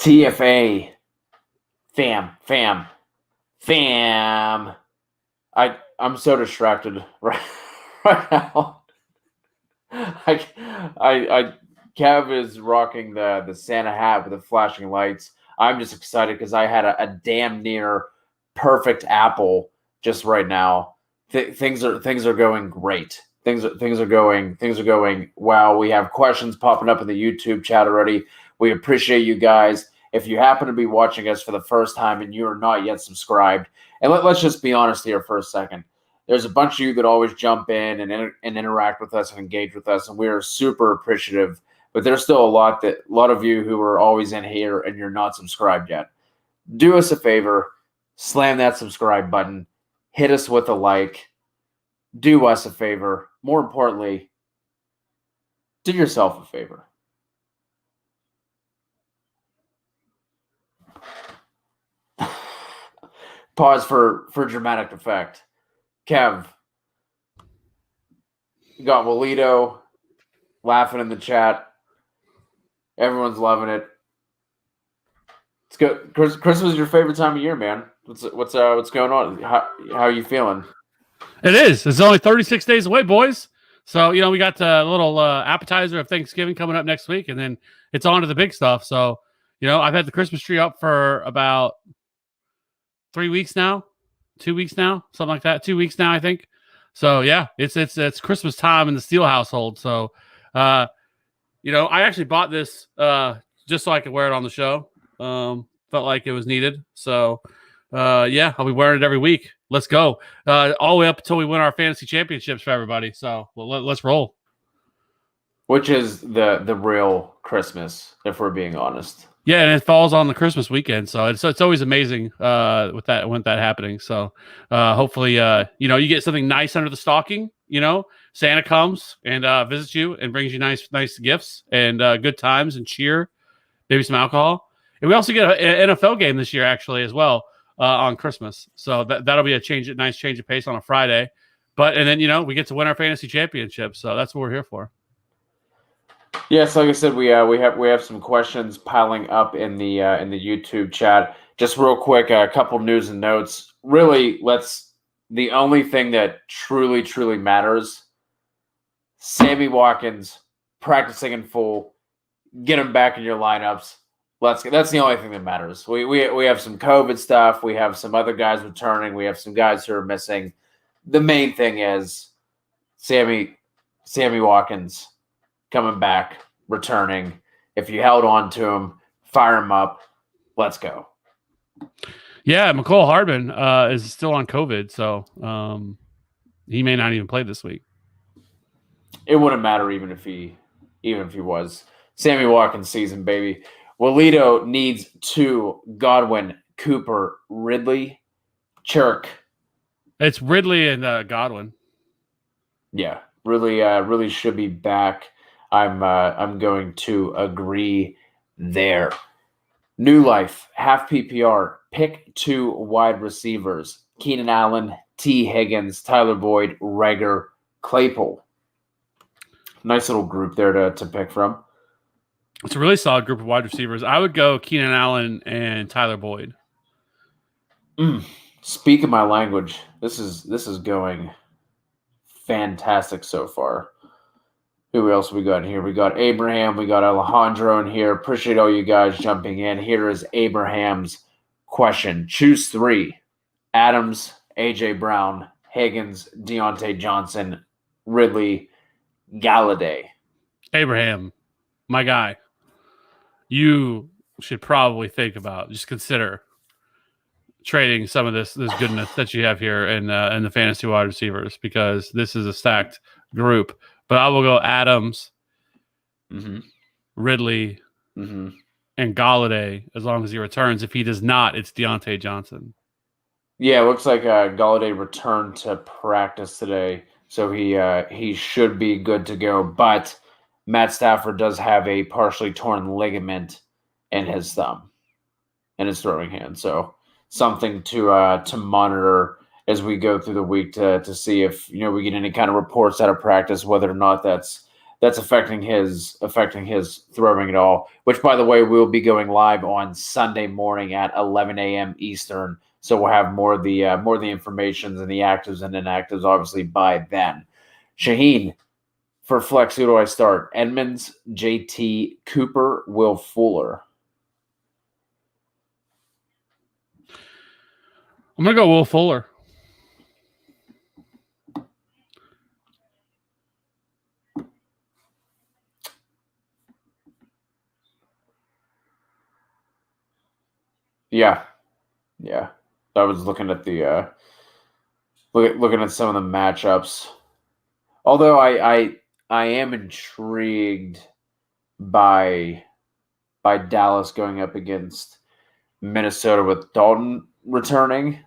TFA. Fam. I'm so distracted right now. Kev is rocking the Santa hat with the flashing lights. I'm just excited because I had a damn near perfect apple just right now. Things are going great. Things are going wow. We have questions popping up in the YouTube chat already. We appreciate you guys. If you happen to be watching us for the first time and you are not yet subscribed, and let's just be honest here for a second. There's a bunch of you that always jump in and interact with us and engage with us, and we are super appreciative. But there's still a lot of you who are always in here and you're not subscribed yet. Do us a favor, slam that subscribe button, hit us with a like, do us a favor. More importantly, do yourself a favor. Pause for dramatic effect. Kev, you got Walito laughing in the chat. Everyone's loving it. It's good. Christmas is your favorite time of year, man. What's going on? How are you feeling? It is. It's only 36 days away, boys. So, we got a little appetizer of Thanksgiving coming up next week, and then it's on to the big stuff. So, I've had the Christmas tree up for about 3 weeks now, 2 weeks now, something like that. 2 weeks now, I think. So, yeah, it's Christmas time in the Steele household. So, I actually bought this just so I could wear it on the show. Felt like it was needed. So, I'll be wearing it every week. Let's go. All the way up until we win our fantasy championships for everybody. So let's roll. Which is the real Christmas, if we're being honest. Yeah, and it falls on the Christmas weekend, so it's always amazing with that happening. So hopefully you get something nice under the stocking. Santa comes and visits you and brings you nice gifts and good times and cheer, maybe some alcohol. And we also get an NFL game this year actually as well. On Christmas. So that'll be a nice change of pace on a Friday. And then, we get to win our fantasy championship. So that's what we're here for. Yes, like I said, we have some questions piling up in the YouTube chat. Just real quick, a couple news and notes. Really, the only thing that truly matters, Sammy Watkins practicing in full, get him back in your lineups. That's the only thing that matters. We have some COVID stuff. We have some other guys returning. We have some guys who are missing. The main thing is Sammy Watkins coming back, returning. If you held on to him, fire him up. Let's go. Yeah, McCole Hardman is still on COVID, so he may not even play this week. It wouldn't matter even if he was. Sammy Watkins season, baby. Walito needs 2. Godwin, Cooper, Ridley, Chirk. It's Ridley and Godwin. Yeah, really should be back. I'm going to agree there. New life, half PPR, pick 2 wide receivers: Keenan Allen, T. Higgins, Tyler Boyd, Reagor, Claypool. Nice little group there to pick from. It's a really solid group of wide receivers. I would go Keenan Allen and Tyler Boyd. Speak my language. This is going fantastic so far. Who else we got here? We got Abraham. We got Alejandro in here. Appreciate all you guys jumping in. Here is Abraham's question. Choose 3. Adams, A.J. Brown, Higgins, Deontay Johnson, Ridley, Galladay. Abraham, my guy. You should probably just consider trading some of this goodness that you have here in the fantasy wide receivers, because this is a stacked group. But I will go Adams, Ridley, and Galladay as long as he returns. If he does not, it's Deontay Johnson. Yeah, it looks like Galladay returned to practice today, so he should be good to go. But Matt Stafford does have a partially torn ligament in his thumb, in his throwing hand. So something to monitor as we go through the week to see if we get any kind of reports out of practice, whether or not that's that's affecting his throwing at all. Which, by the way, we'll be going live on Sunday morning at 11 a.m. Eastern. So we'll have more of the informations and the actives and inactives, obviously, by then. Shaheen, for flex, who do I start? Edmonds, JT, Cooper, Will Fuller. I'm gonna go Will Fuller. Yeah. I was looking at the looking at some of the matchups. Although I am intrigued by Dallas going up against Minnesota with Dalton returning.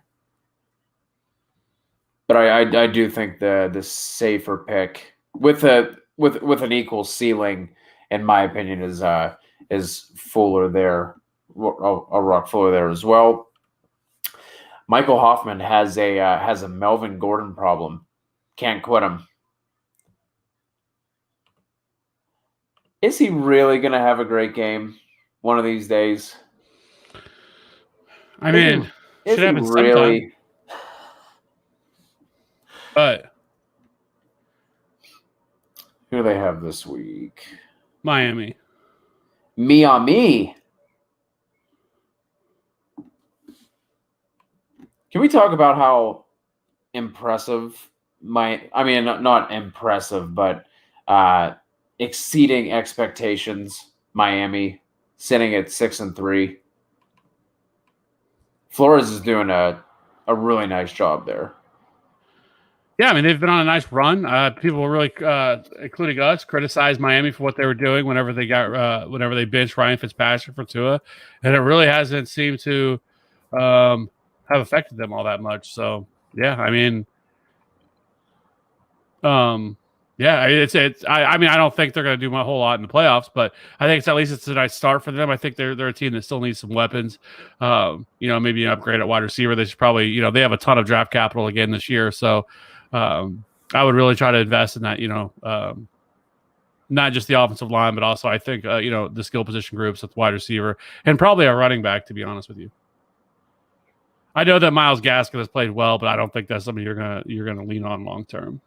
But I do think the safer pick with an equal ceiling, in my opinion, is Fuller there. I'll rock Fuller there as well. Michael Hoffman has a Melvin Gordon problem. Can't quit him. Is he really going to have a great game one of these days? I mean, should happen really sometime. But who do they have this week? Miami. Me. Can we talk about how impressive not impressive, but exceeding expectations, Miami sitting at 6-3. Flores is doing a really nice job there. Yeah, I mean, they've been on a nice run. People were really, including us, criticized Miami for what they were doing whenever they benched Ryan Fitzpatrick for Tua, and it really hasn't seemed to have affected them all that much. So, yeah, I mean, I don't think they're going to do a whole lot in the playoffs, but I think it's a nice start for them. I think they're a team that still needs some weapons. Maybe an upgrade at wide receiver. They should probably, they have a ton of draft capital again this year, so. I would really try to invest in that, not just the offensive line, but also I think, the skill position groups with wide receiver and probably a running back, to be honest with you. I know that Myles Gaskin has played well, but I don't think that's something you're gonna lean on long term.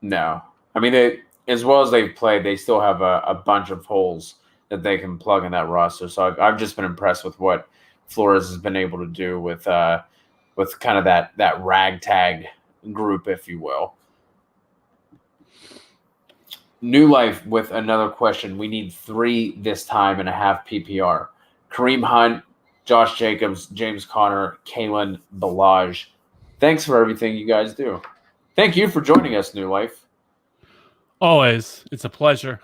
No. I mean, as well as they've played, they still have a bunch of holes that they can plug in that roster. So I've just been impressed with what Flores has been able to do with kind of that ragtag group, if you will. New Life with another question. We need 3 this time and a half PPR. Kareem Hunt, Josh Jacobs, James Conner, Kalen Ballage. Thanks for everything you guys do. Thank you for joining us, New Life. Always. It's a pleasure.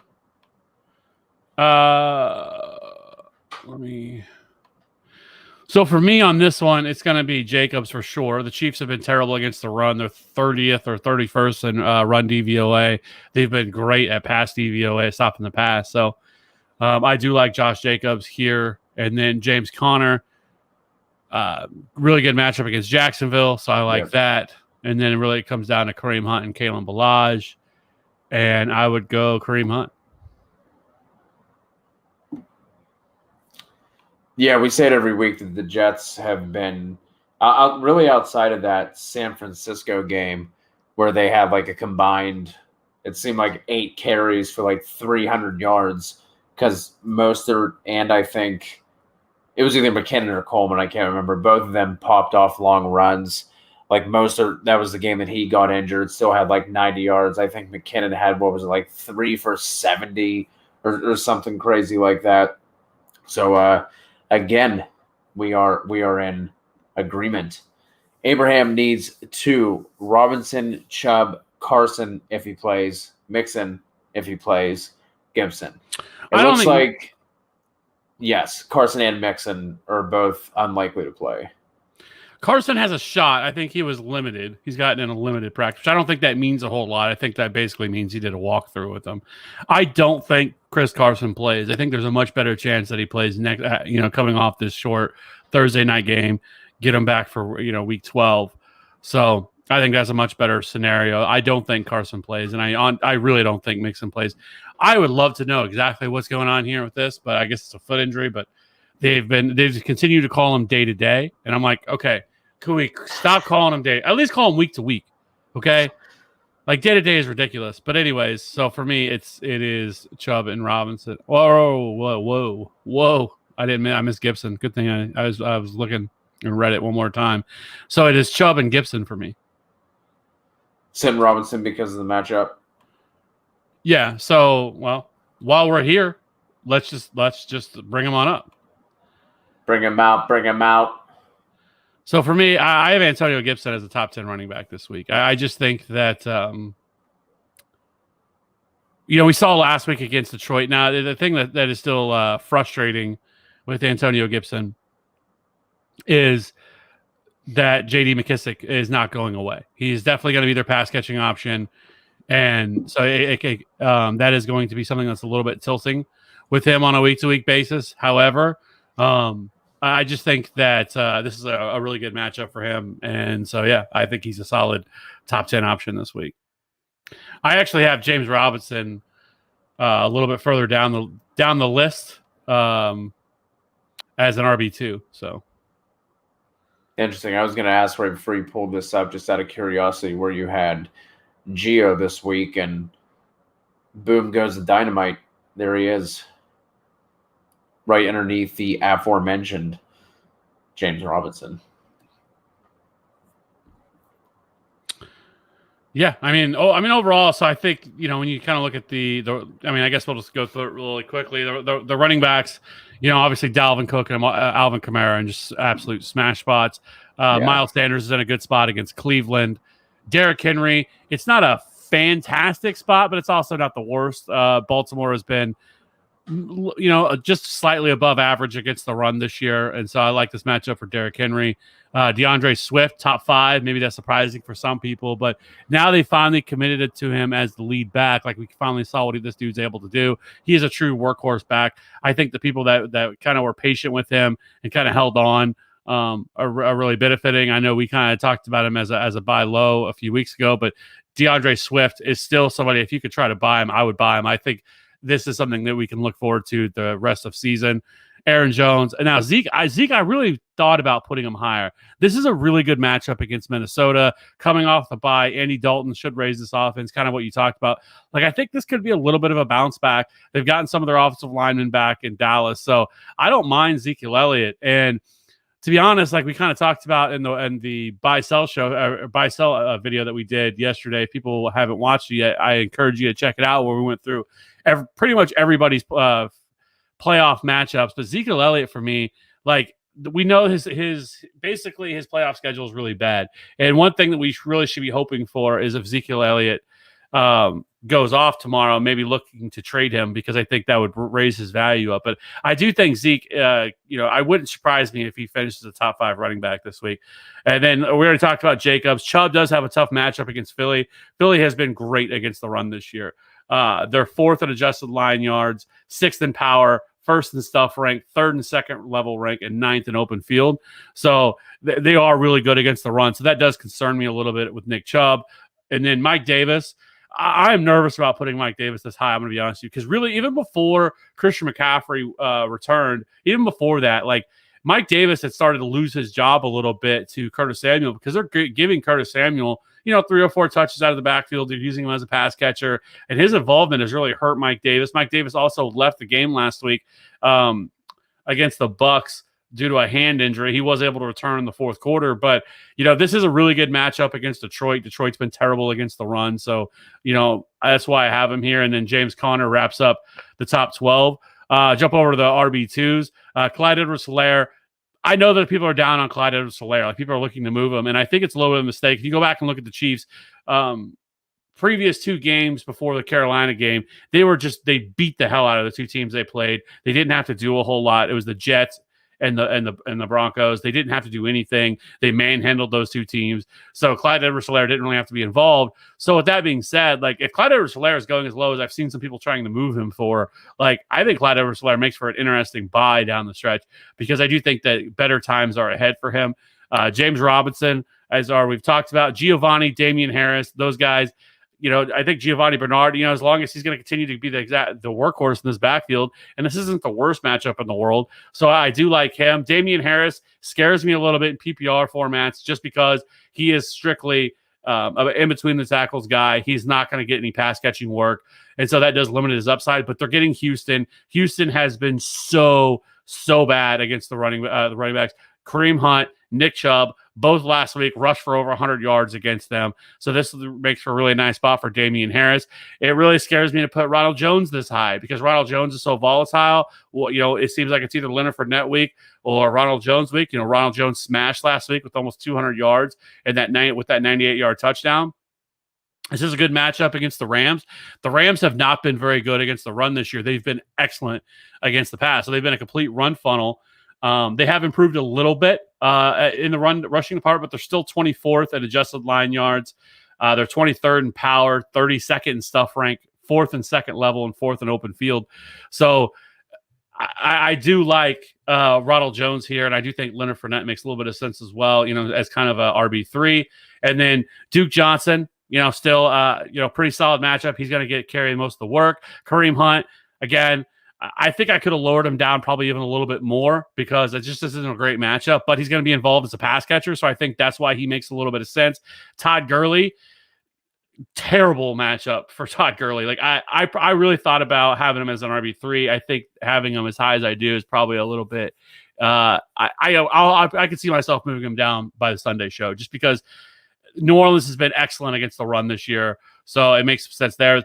So for me on this one, it's going to be Jacobs for sure. The Chiefs have been terrible against the run. They're 30th or 31st in run DVOA. They've been great at pass DVOA, stopping the pass. So I do like Josh Jacobs here. And then James Conner, really good matchup against Jacksonville. So I like that. And then really it comes down to Kareem Hunt and Kalen Ballage. And I would go Kareem Hunt. Yeah, we say it every week that the Jets have been really outside of that San Francisco game where they had like a combined, it seemed like 8 carries for like 300 yards because Mostert and I think it was either McKinnon or Coleman, I can't remember. Both of them popped off long runs. Like Mostert, that was the game that he got injured, still had like 90 yards. I think McKinnon had, 3 for 70 or something crazy like that. So, again, we are in agreement. Abraham needs 2. Robinson, Chubb, Carson if he plays, Mixon if he plays, Gibson. It looks like, yes, Carson and Mixon are both unlikely to play. Carson has a shot. I think he was limited. He's gotten in a limited practice. I don't think that means a whole lot. I think that basically means he did a walkthrough with them. I don't think Chris Carson plays. I think there's a much better chance that he plays next. Coming off this short Thursday night game, get him back for week 12. So I think that's a much better scenario. I don't think Carson plays, and I really don't think Mixon plays. I would love to know exactly what's going on here with this, but I guess it's a foot injury. But they've continued to call him day to day, and I'm like, okay, can we stop calling him day? At least call him week to week, okay? Like day to day is ridiculous. But anyways, so for me, it is Chubb and Robinson. Whoa! I missed Gibson. Good thing I was looking and read it one more time. So it is Chubb and Gibson for me. Send Robinson because of the matchup. Yeah. So, well, while we're here, let's just bring him on up. Bring him out. So for me, I have Antonio Gibson as a top 10 running back this week. I just think that, we saw last week against Detroit. Now, the thing that is still frustrating with Antonio Gibson is that J.D. McKissick is not going away. He's definitely going to be their pass catching option. And so that is going to be something that's a little bit tilting with him on a week-to-week basis. However, I just think that this is a really good matchup for him. And so, yeah, I think he's a solid top 10 option this week. I actually have James Robinson a little bit further down the list as an RB2. So interesting. I was going to ask right before you pulled this up, just out of curiosity, where you had Gio this week, and boom goes the dynamite. There he is, right underneath the aforementioned James Robinson. Yeah, I mean, overall, so I think, when you kind of look at I guess we'll just go through it really quickly. The running backs, obviously Dalvin Cook and Alvin Kamara, and just absolute smash spots. Miles Sanders is in a good spot against Cleveland. Derrick Henry, it's not a fantastic spot, but it's also not the worst. Baltimore has been, just slightly above average against the run this year. And so I like this matchup for Derrick Henry. DeAndre Swift, top 5. Maybe that's surprising for some people, but now they finally committed it to him as the lead back. Like, we finally saw what this dude's able to do. He is a true workhorse back. I think the people that kind of were patient with him and kind of held on are really benefiting. I know we kind of talked about him as a buy low a few weeks ago, but DeAndre Swift is still somebody, if you could try to buy him, I would buy him. I think this is something that we can look forward to the rest of season. Aaron Jones. And now Zeke, I really thought about putting him higher. This is a really good matchup against Minnesota. Coming off the bye, Andy Dalton should raise this offense, kind of what you talked about. Like, I think this could be a little bit of a bounce back. They've gotten some of their offensive linemen back in Dallas, so I don't mind Ezekiel Elliott. And to be honest, like we kind of talked about in the buy-sell show, buy-sell video that we did yesterday, if people haven't watched it yet, I encourage you to check it out, where we went through pretty much everybody's playoff matchups. But Ezekiel Elliott, for me, like, we know his basically his playoff schedule is really bad. And one thing that we really should be hoping for is if Ezekiel Elliott goes off tomorrow, maybe looking to trade him, because I think that would raise his value up. But I do think Zeke, I wouldn't surprise me if he finishes a top 5 running back this week. And then we already talked about Jacobs. Chubb does have a tough matchup against Philly. Philly has been great against the run this year. They're 4th in adjusted line yards, 6th in power, 1st in stuff rank, 3rd and 2nd level rank, and 9th in open field. So they are really good against the run. So that does concern me a little bit with Nick Chubb. And then Mike Davis, I'm nervous about putting Mike Davis this high. I'm going to be honest with you, because really, even before Christian McCaffrey returned, even before that, like, Mike Davis had started to lose his job a little bit to Curtis Samuel, because they're giving Curtis Samuel, 3 or 4 touches out of the backfield. They're using him as a pass catcher, and his involvement has really hurt Mike Davis. Mike Davis also left the game last week against the Bucs due to a hand injury. He was able to return in the 4th quarter, but this is a really good matchup against Detroit. Detroit's been terrible against the run, so that's why I have him here. And then James Conner wraps up the top 12. Jump over to the RB2s. Clyde Edwards-Helaire. I know that people are down on Clyde Edwards-Helaire. Like, people are looking to move him, and I think it's a little bit of a mistake. If you go back and look at the Chiefs, previous 2 games before the Carolina game, they beat the hell out of the 2 teams they played. They didn't have to do a whole lot. It was the Jets and the Broncos. They didn't have to do anything. They manhandled those 2 teams. So Clyde Edwards-Helaire didn't really have to be involved. So with that being said, like, if Clyde Edwards-Helaire is going as low as I've seen some people trying to move him for, like, I think Clyde Edwards-Helaire makes for an interesting buy down the stretch, because I do think that better times are ahead for him. James Robinson, as we've talked about. Giovanni, Damian Harris, those guys. I think Giovanni Bernard, as long as he's going to continue to be the workhorse in this backfield, and this isn't the worst matchup in the world. So I do like him. Damian Harris scares me a little bit in PPR formats just because he is strictly in between the tackles guy. He's not going to get any pass catching work. And so that does limit his upside, but they're getting Houston. Houston has been so bad against the running backs. Kareem Hunt, Nick Chubb, both last week rushed for over 100 yards against them. So this makes for a really nice spot for Damian Harris. It really scares me to put Ronald Jones this high because Ronald Jones is so volatile. Well, it seems like it's either Leonard Fournette week or Ronald Jones week. Ronald Jones smashed last week with almost 200 yards and that 98-yard touchdown. This is a good matchup against the Rams. The Rams have not been very good against the run this year. They've been excellent against the pass. So they've been a complete run funnel. They have improved a little bit in the rushing department, but they're still 24th at adjusted line yards. They're 23rd in power, 32nd in stuff rank, 4th and 2nd level, and 4th in open field. So I do like Ronald Jones here, and I do think Leonard Fournette makes a little bit of sense as well, as kind of a RB3. And then Duke Johnson, still, pretty solid matchup. He's going to carry most of the work. Kareem Hunt, again, I think I could have lowered him down probably even a little bit more because it just isn't a great matchup, but he's going to be involved as a pass catcher. So I think that's why he makes a little bit of sense. Todd Gurley, terrible matchup for Todd Gurley. Like I really thought about having him as an RB3. I think having him as high as I do is probably a little bit, I could see myself moving him down by the Sunday show just because New Orleans has been excellent against the run this year. So it makes sense there.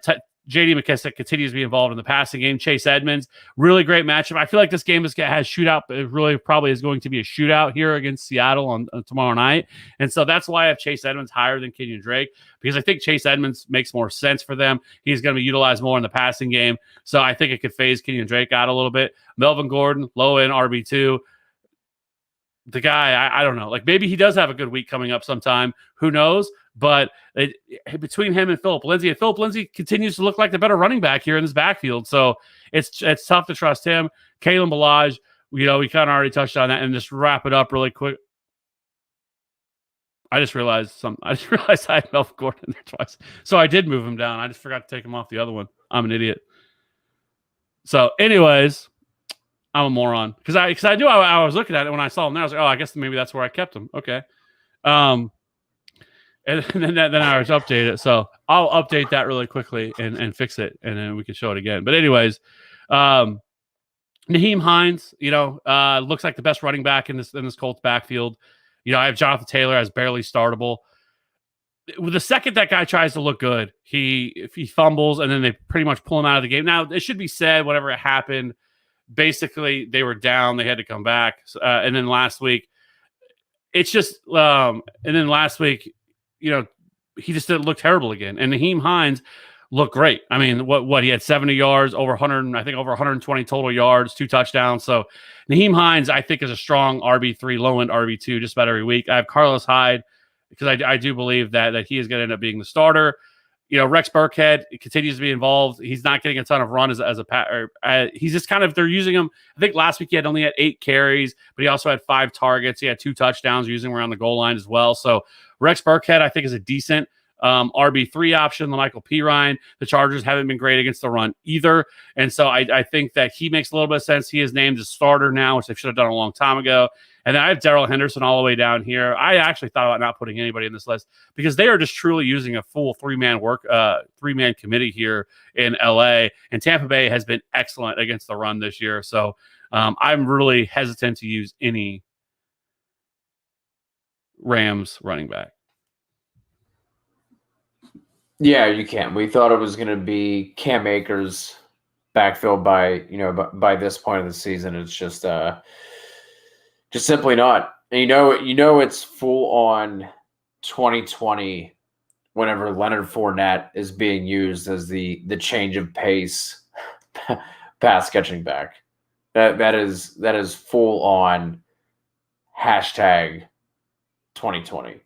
J.D. McKissick continues to be involved in the passing game. Chase Edmonds, really great matchup. I feel like this game has shootout. It really probably is going to be a shootout here against Seattle on tomorrow night. And so that's why I have Chase Edmonds higher than Kenyon Drake because I think Chase Edmonds makes more sense for them. He's going to be utilized more in the passing game. So I think it could phase Kenyon Drake out a little bit. Melvin Gordon, low end RB2. The guy, I don't know. Like maybe he does have a good week coming up sometime. Who knows? But between him and Phillip Lindsay continues to look like the better running back here in this backfield. So it's tough to trust him. Kalen Ballage, we kind of already touched on that. And just wrap it up really quick. I just realized I had Melvin Gordon in there twice. So I did move him down. I just forgot to take him off the other one. I'm an idiot. So anyways, I'm a moron because I knew I was looking at it when I saw him there. I was like, oh, I guess maybe that's where I kept him. Okay. And then I was updated it. So I'll update that really quickly and fix it, and then we can show it again. But anyways, Nyheim Hines, looks like the best running back in this Colts backfield. I have Jonathan Taylor as barely startable. The second that guy tries to look good, if he fumbles, and then they pretty much pull him out of the game. Now, it should be said, whatever happened, basically they were down. They had to come back. And then last week, it's just he just didn't look terrible again. And Nyheim Hines looked great. I mean, what he had 70 yards, over 120 total yards, 2 touchdowns. So Nyheim Hines, I think, is a strong RB3, low-end RB2 just about every week. I have Carlos Hyde because I do believe that he is going to end up being the starter. Rex Burkhead continues to be involved. He's not getting a ton of run as a he's just kind of, they're using him. I think last week he only had 8 carries, but he also had 5 targets. He had 2 touchdowns using him around the goal line as well. So Rex Burkhead, I think, is a decent RB3 option. The Michael Pirine, the Chargers haven't been great against the run either. And so I think that he makes a little bit of sense. He is named as starter now, which they should have done a long time ago. And then I have Darrell Henderson all the way down here. I actually thought about not putting anybody in this list because they are just truly using a full 3-man committee here in LA. And Tampa Bay has been excellent against the run this year. So I'm really hesitant to use any Rams running back. Yeah, you can. We thought it was going to be Cam Akers backfilled by this point of the season. It's just simply not. And it's full on 2020 whenever Leonard Fournette is being used as the change of pace pass catching back. That is full on hashtag 2020.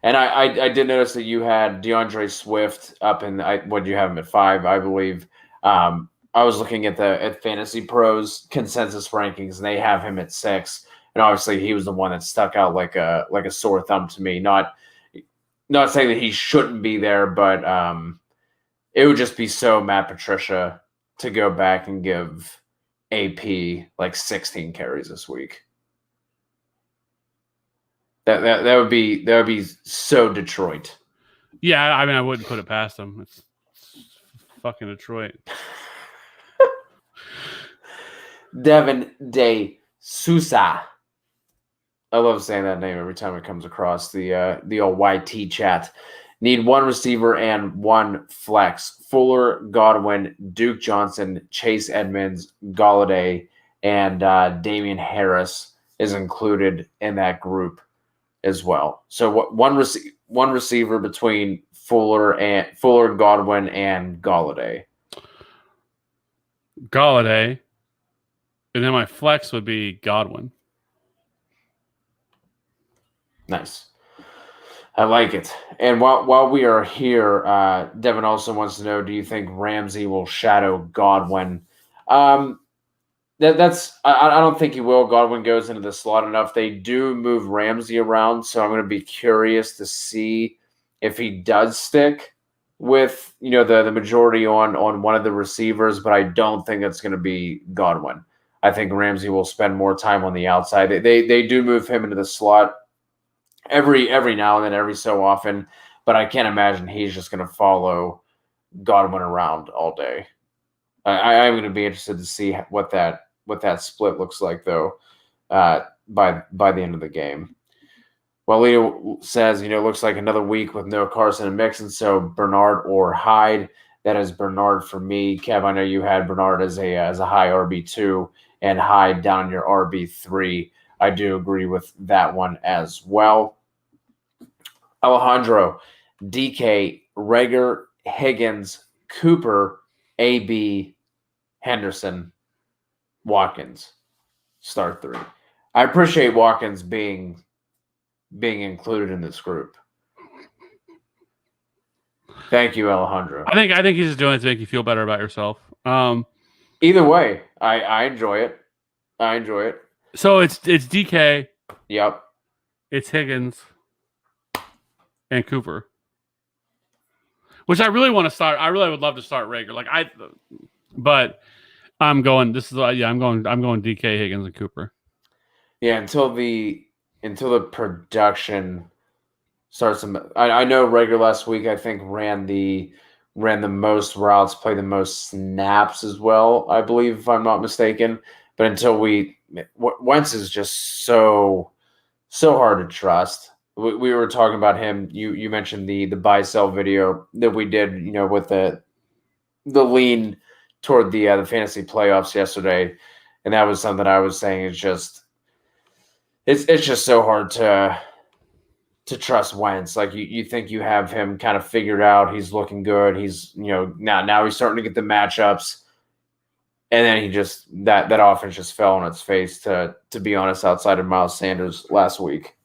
And I did notice that you had DeAndre Swift up in what do you have him at 5, I believe. I was looking at Fantasy Pros consensus rankings, and they have him at 6. and obviously he was the one that stuck out like a sore thumb to me. Not saying that he shouldn't be there, but it would just be so Matt Patricia to go back and give AP like 16 carries this week. That would be so Detroit. Yeah, I mean, I wouldn't put it past them. It's fucking Detroit. Devin De Sousa. I love saying that name every time it comes across the old YT chat. Need one receiver and one flex. Fuller, Godwin, Duke Johnson, Chase Edmonds, Galladay, and Damian Harris is included in that group as well. So one receiver between Fuller, Godwin, and Galladay. And then my flex would be Godwin. Nice. I like it. And while we are here, Devin also wants to know, do you think Ramsey will shadow Godwin? I don't think he will. Godwin goes into the slot enough. They do move Ramsey around, so I'm going to be curious to see if he does stick with the majority on one of the receivers, but I don't think it's going to be Godwin. I think Ramsey will spend more time on the outside. They do move him into the slot every now and then, every so often, but I can't imagine he's just going to follow Godwin around all day. I'm going to be interested to see what that split looks like, though, by the end of the game. Well, Leo says, looks like another week with no Carson and Mixon, so Bernard or Hyde. That is Bernard for me. Kev, I know you had Bernard as a high RB2 and Hyde down your RB3. I do agree with that one as well. Alejandro, DK, Rager, Higgins, Cooper, AB, Henderson, Watkins. Start 3. I appreciate Watkins being included in this group. Thank you, Alejandro. I think he's just doing it to make you feel better about yourself. Either way, I enjoy it. I enjoy it. So it's DK. Yep. It's Higgins and Cooper. Which I really want to start. I really would love to start Rager. But I'm going. I'm going DK, Higgins, and Cooper. Yeah, until the production starts. I know Rager last week, I think, ran the most routes, played the most snaps as well, I believe, if I'm not mistaken. But until Wentz is just so hard to trust. We were talking about him. You mentioned the buy sell video that we did, with the lean toward the fantasy playoffs yesterday, and that was something I was saying. It's just so hard to trust Wentz. Like you think you have him kind of figured out. He's looking good. He's now he's starting to get the matchups, and then he just that offense just fell on its face. To be honest, outside of Miles Sanders last week.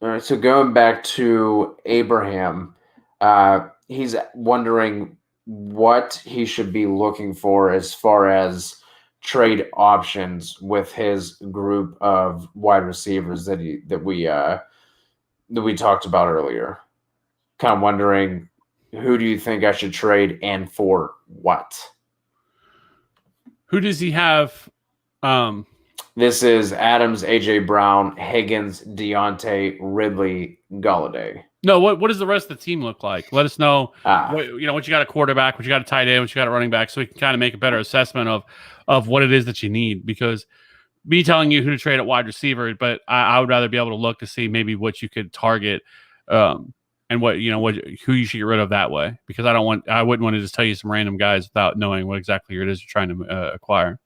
All right, so going back to Abraham, he's wondering what he should be looking for as far as trade options with his group of wide receivers that we talked about earlier. Kind of wondering, who do you think I should trade and for what? Who does he have? This is Adams, AJ Brown, Higgins, Deontay, Ridley, Galladay. No, what does the rest of the team look like? Let us know. What you got a quarterback, what you got a tight end, what you got a running back, so we can kind of make a better assessment of what it is that you need. Because me telling you who to trade at wide receiver, but I would rather be able to look to see maybe what you could target, and who you should get rid of that way. Because I wouldn't want to just tell you some random guys without knowing what exactly it is you're trying to acquire.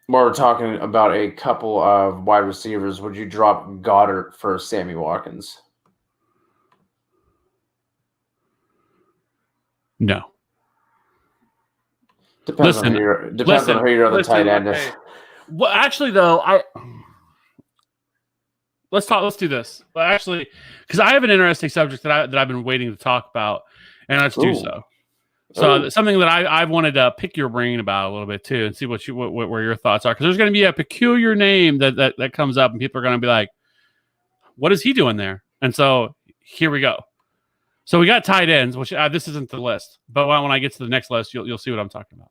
While we're talking about a couple of wide receivers, would you drop Goddard for Sammy Watkins? No. Depends on who your other tight end is. Well, actually, though, let's do this. Well, actually, because I have an interesting subject that I've been waiting to talk about, and let's do so. So something that I've wanted to pick your brain about a little bit too, and see where your thoughts are, because there's going to be a peculiar name that comes up, and people are going to be like, "What is he doing there?" And so here we go. So we got tight ends, which this isn't the list, but when I get to the next list, you'll see what I'm talking about.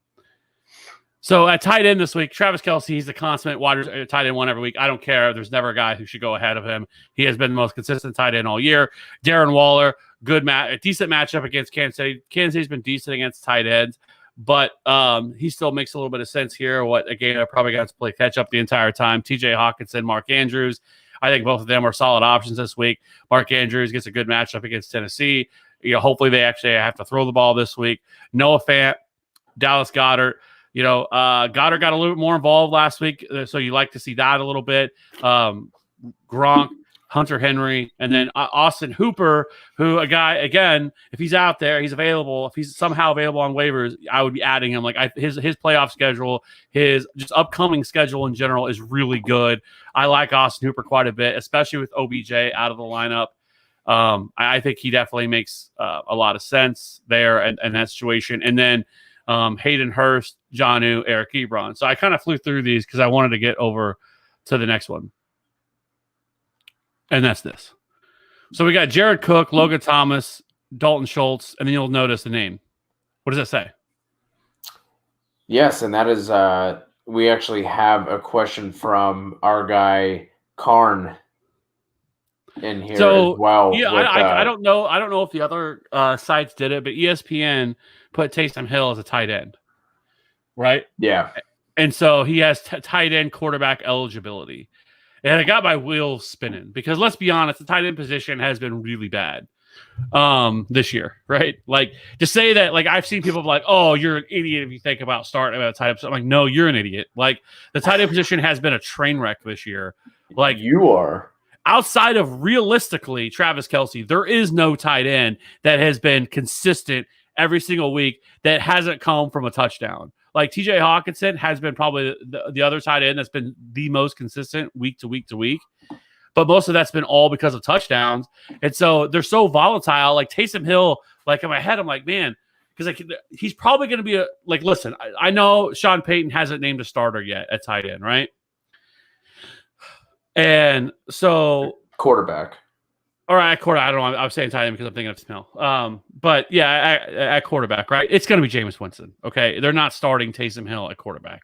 So at tight end this week, Travis Kelce, he's the consummate tight end one every week. I don't care. There's never a guy who should go ahead of him. He has been the most consistent tight end all year. Darren Waller, a decent matchup against Kansas City. Kansas City's been decent against tight ends, but he still makes a little bit of sense here. A game I probably got to play catch up the entire time. TJ Hawkinson, Mark Andrews. I think both of them are solid options this week. Mark Andrews gets a good matchup against Tennessee. Hopefully they actually have to throw the ball this week. Noah Fant, Dallas Goedert. Goddard got a little bit more involved last week, so you like to see that a little bit. Gronk, Hunter Henry, and then Austin Hooper, who a guy, again, if he's out there, he's available. If he's somehow available on waivers, I would be adding him. His playoff schedule, his just upcoming schedule in general is really good. I like Austin Hooper quite a bit, especially with OBJ out of the lineup. I think he definitely makes a lot of sense there in that situation. And then Hayden Hurst, Jonnu, Eric Ebron. So I kind of flew through these because I wanted to get over to the next one. And that's this. So we got Jared Cook, Logan Thomas, Dalton Schultz, and then you'll notice the name. What does that say? Yes, and that is we actually have a question from our guy Karn in here as well. Yeah, I don't know. I don't know if the other sites did it, but ESPN put Taysom Hill as a tight end, right? Yeah. And so he has tight end quarterback eligibility. And it got my wheels spinning because let's be honest, the tight end position has been really bad this year, right? To say that, I've seen people be like, "Oh, you're an idiot if you think about starting about a tight end." So I'm like, "No, you're an idiot." The tight end position has been a train wreck this year. You are. Outside of realistically Travis Kelce, there is no tight end that has been consistent every single week that hasn't come from a touchdown. TJ Hawkinson has been probably the other tight end that's been the most consistent week to week to week. But most of that's been all because of touchdowns. And so they're so volatile. Taysom Hill, in my head, I'm like, man, because he's probably going to be listen, I know Sean Payton hasn't named a starter yet at tight end, right? And so quarterback. All right, quarterback. I don't know. I'm saying tight end because I'm thinking of Smell. But yeah, at quarterback, right? It's going to be Jameis Winston. Okay, they're not starting Taysom Hill at quarterback.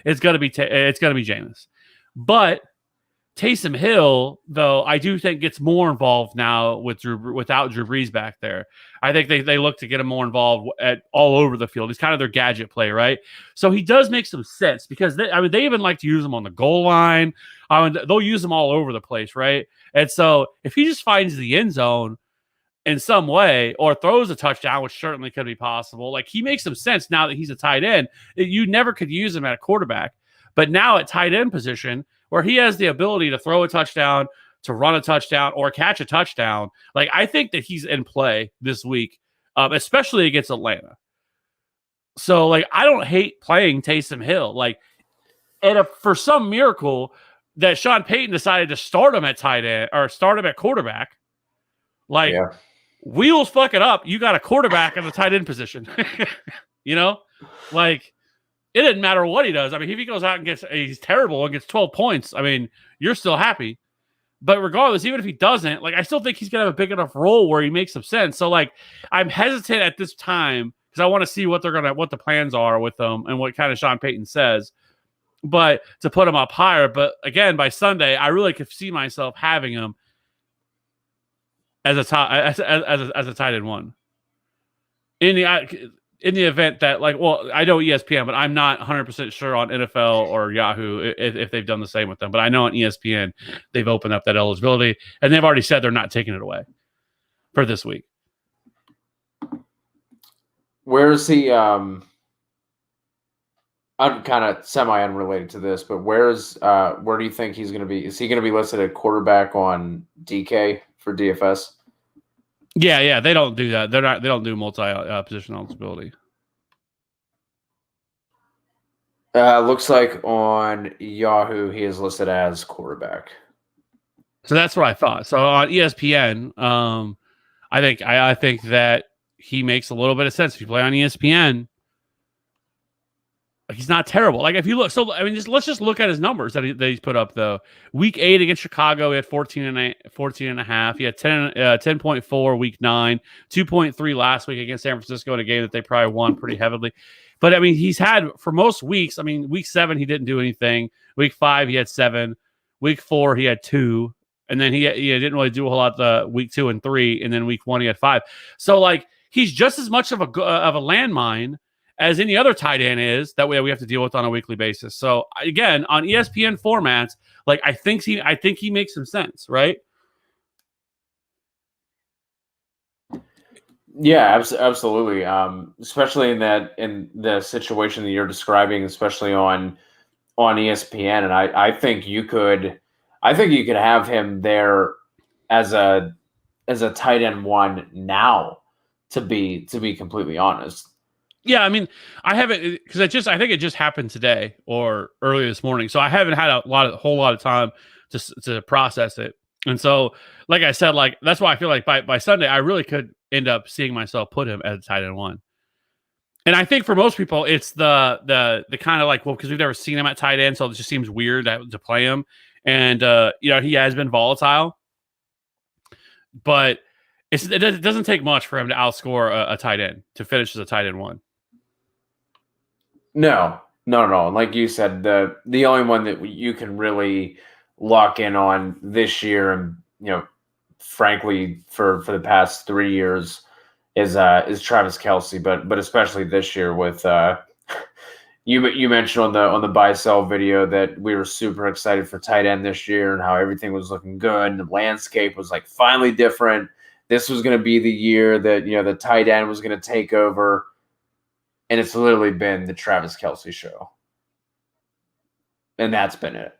It's going to be Jameis. But Taysom Hill, though, I do think gets more involved now without Drew Brees back there. I think they look to get him more involved all over the field. He's kind of their gadget play, right? So he does make some sense because they even like to use him on the goal line. They'll use him all over the place, right? And so if he just finds the end zone in some way or throws a touchdown, which certainly could be possible, he makes some sense now that he's a tight end. You never could use him at a quarterback, but now at tight end position, where he has the ability to throw a touchdown, to run a touchdown, or catch a touchdown. I think that he's in play this week, especially against Atlanta. So, I don't hate playing Taysom Hill. And if for some miracle that Sean Payton decided to start him at tight end or start him at quarterback, wheels fuck it up. You got a quarterback in the tight end position. It doesn't matter what he does. If he goes out and he's terrible and gets 12 points, you're still happy. But regardless, even if he doesn't, I still think he's going to have a big enough role where he makes some sense. So, I'm hesitant at this time because I want to see what the plans are with them and what kind of Sean Payton says. But to put him up higher. But again, by Sunday, I really could see myself having him as a tight end one. In the event that, I know ESPN, but I'm not 100% sure on NFL or Yahoo if they've done the same with them. But I know on ESPN, they've opened up that eligibility, and they've already said they're not taking it away for this week. Where's the I'm kind of semi-unrelated to this, but where do you think he's going to be? Is he going to be listed at quarterback on DK for DFS? Yeah, they don't do that. They don't do multi-position eligibility. Looks like on Yahoo he is listed as quarterback. So that's what I thought. So on ESPN, I think that he makes a little bit of sense. If you play on ESPN, he's not terrible. Like if you look, so I mean, let's just look at his numbers that he's put up though. Week 8 against Chicago, he had 14 and a half. He had 10.4 week 9, 2.3 last week against San Francisco in a game that they probably won pretty heavily. But I mean, he's had for most weeks. I mean, week 7 he didn't do anything. Week 5 he had 7. Week 4 he had 2, and then he didn't really do a whole lot the week 2 and 3, and then week 1 he had 5. So like he's just as much of a landmine as any other tight end is that we have to deal with on a weekly basis. So again, on ESPN formats, like I think he makes some sense, right? Yeah, absolutely. Especially in the situation that you're describing, especially on ESPN, and I think you could have him there as a tight end 1 now. To be completely honest. Yeah, I mean, I haven't because I think it just happened today or early this morning, so I haven't had a whole lot of time to process it. And so, like I said, like that's why I feel like by Sunday I really could end up seeing myself put him at tight end 1. And I think for most people, it's the kind of like, well, because we've never seen him at tight end, so it just seems weird to play him. And he has been volatile, but it doesn't take much for him to outscore a tight end to finish as a tight end 1. No. And like you said, the only one that you can really lock in on this year, and frankly for the past 3 years, is Travis Kelce, but especially this year with you mentioned on the buy sell video that we were super excited for tight end this year and how everything was looking good and the landscape was like finally different. This was going to be the year that the tight end was going to take over. And it's literally been the Travis Kelce show. And that's been it.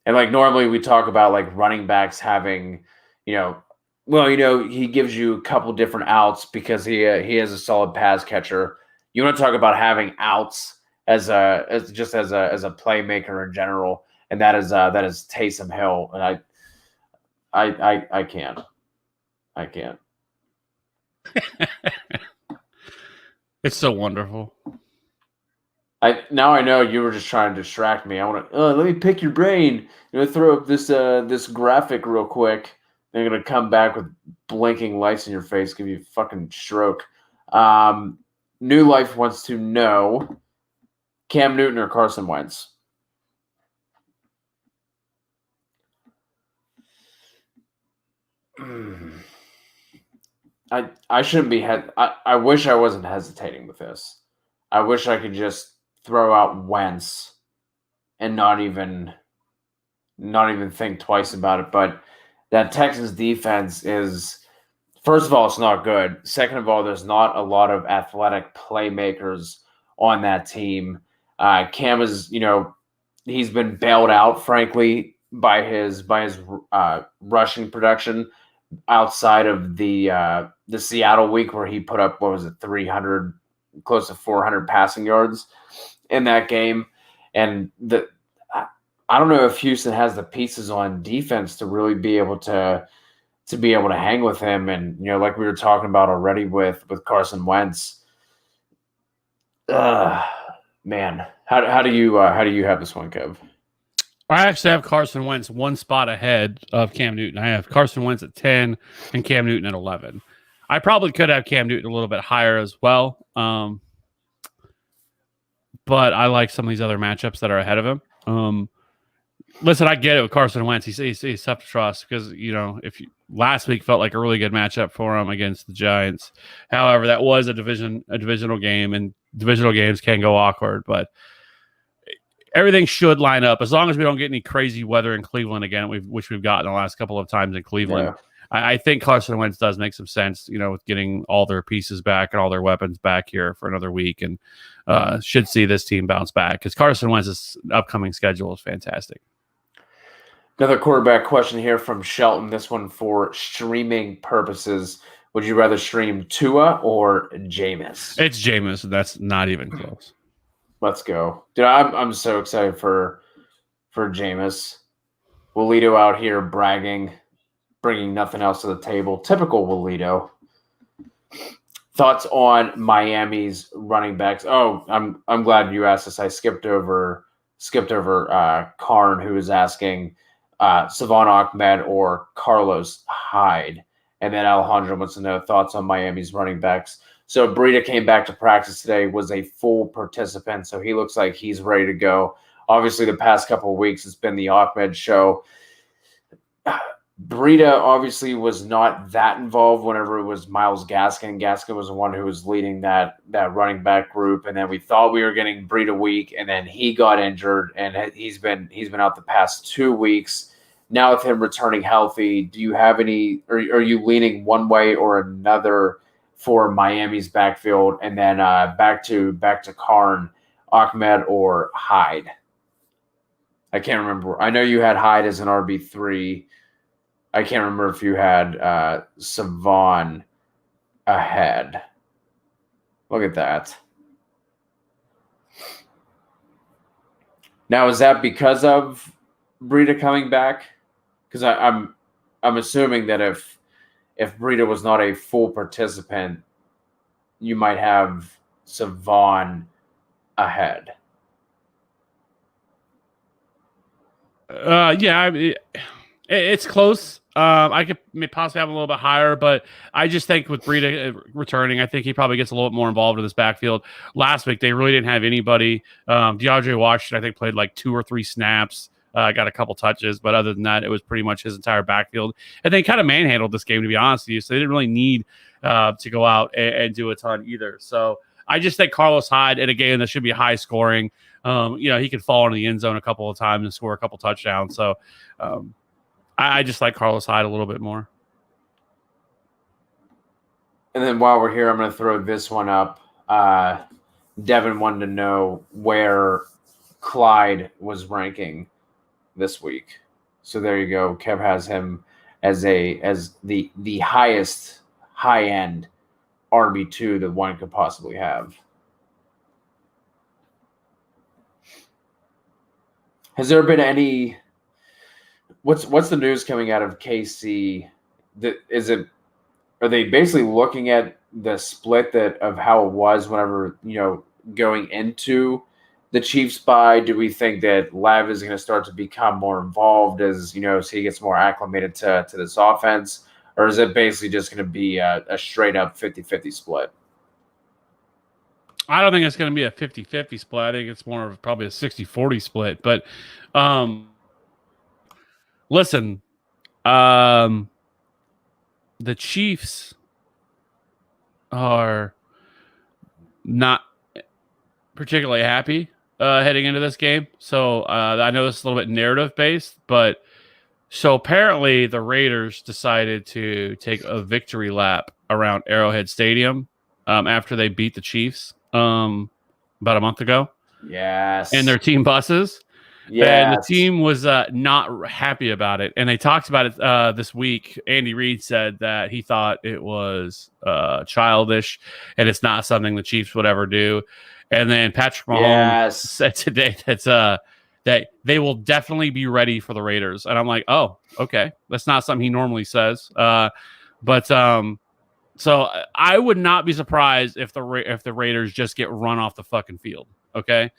And like normally we talk about like running backs having, he gives you a couple different outs because he has a solid pass catcher. You want to talk about having outs as a playmaker in general, and that is Taysom Hill. And I can't. It's so wonderful. Now I know you were just trying to distract me. I want to let me pick your brain. Throw up this graphic real quick. They're gonna come back with blinking lights in your face, give you a fucking stroke. New Life wants to know Cam Newton or Carson Wentz. I shouldn't be. I wish I wasn't hesitating with this. I wish I could just throw out Wentz and not even think twice about it. But that Texans defense is, first of all, it's not good. Second of all, there's not a lot of athletic playmakers on that team. Cam is, he's been bailed out, frankly, by his rushing production outside of the Seattle week where he put up, 300, close to 400 passing yards in that game. And I don't know if Houston has the pieces on defense to really be able to hang with him. And, like we were talking about already with Carson Wentz, man, how do you have this one, Kev? I actually have Carson Wentz one spot ahead of Cam Newton. I have Carson Wentz at 10 and Cam Newton at 11. I probably could have Cam Newton a little bit higher as well. But I like some of these other matchups that are ahead of him. Listen, I get it with Carson Wentz. He's tough to trust because, last week felt like a really good matchup for him against the Giants. However, that was a divisional game, and divisional games can go awkward, but everything should line up as long as we don't get any crazy weather in Cleveland again, which we've gotten the last couple of times in Cleveland. Yeah. I think Carson Wentz does make some sense, with getting all their pieces back and all their weapons back here for another week, and should see this team bounce back because Carson Wentz's upcoming schedule is fantastic. Another quarterback question here from Shelton. This one for streaming purposes. Would you rather stream Tua or Jameis? It's Jameis. That's not even close. Let's go. Dude, I'm so excited for Jameis. Walito out here bragging, bringing nothing else to the table. Typical Walito. Thoughts on Miami's running backs? Oh, I'm glad you asked this. I skipped over Karn, who was asking Savon Ahmed or Carlos Hyde, and then Alejandro wants to know thoughts on Miami's running backs. So Breida came back to practice today, was a full participant, so he looks like he's ready to go. Obviously, the past couple of weeks, it's been the Ahmed show. Breida obviously was not that involved whenever it was Myles Gaskin. Gaskin was the one who was leading that running back group, and then we thought we were getting Breida week, and then he got injured, and he's been out the past 2 weeks. Now with him returning healthy, do you have any? Or are you leaning one way or another for Miami's backfield? And then back to Karn, Ahmed or Hyde? I can't remember. I know you had Hyde as an RB3. I can't remember if you had Savon ahead. Look at that. Now, is that because of Breida coming back? Because I'm assuming that if Breida was not a full participant, you might have Savon ahead. Yeah, it's close. I could possibly have a little bit higher, but I just think with Breida returning, I think he probably gets a little bit more involved in this backfield. Last week, they really didn't have anybody. DeAndre Washington, I think, played like 2 or 3 snaps. Got a couple touches, but other than that, it was pretty much his entire backfield. And they kind of manhandled this game, to be honest with you. So they didn't really need to go out and do a ton either. So I just think Carlos Hyde, and again, that should be high scoring. He could fall into the end zone a couple of times and score a couple touchdowns. So I just like Carlos Hyde a little bit more. And then while we're here, I'm going to throw this one up. Devin wanted to know where Clyde was ranking this week. So there you go. Kev has him as the highest high-end RB2 that one could possibly have. Has there been any? What's the news coming out of KC? Are they basically looking at the split of how it was whenever going into the Chiefs bye? Do we think that Lav is going to start to become more involved as so he gets more acclimated to this offense, or is it basically just going to be a straight up 50-50 split? I don't think it's going to be a 50-50 split. I think it's more of probably a 60-40 split. But listen, the Chiefs are not particularly happy heading into this game. So I know this is a little bit narrative based, but so apparently the Raiders decided to take a victory lap around Arrowhead Stadium after they beat the Chiefs about a month ago. Yes. And their team buses. Yeah, and the team was not happy about it. And they talked about it this week. Andy Reid said that he thought it was childish and it's not something the Chiefs would ever do. And then Patrick Mahomes said today that they will definitely be ready for the Raiders. And I'm like, oh, okay. That's not something he normally says. So I would not be surprised if the Raiders just get run off the fucking field. Okay.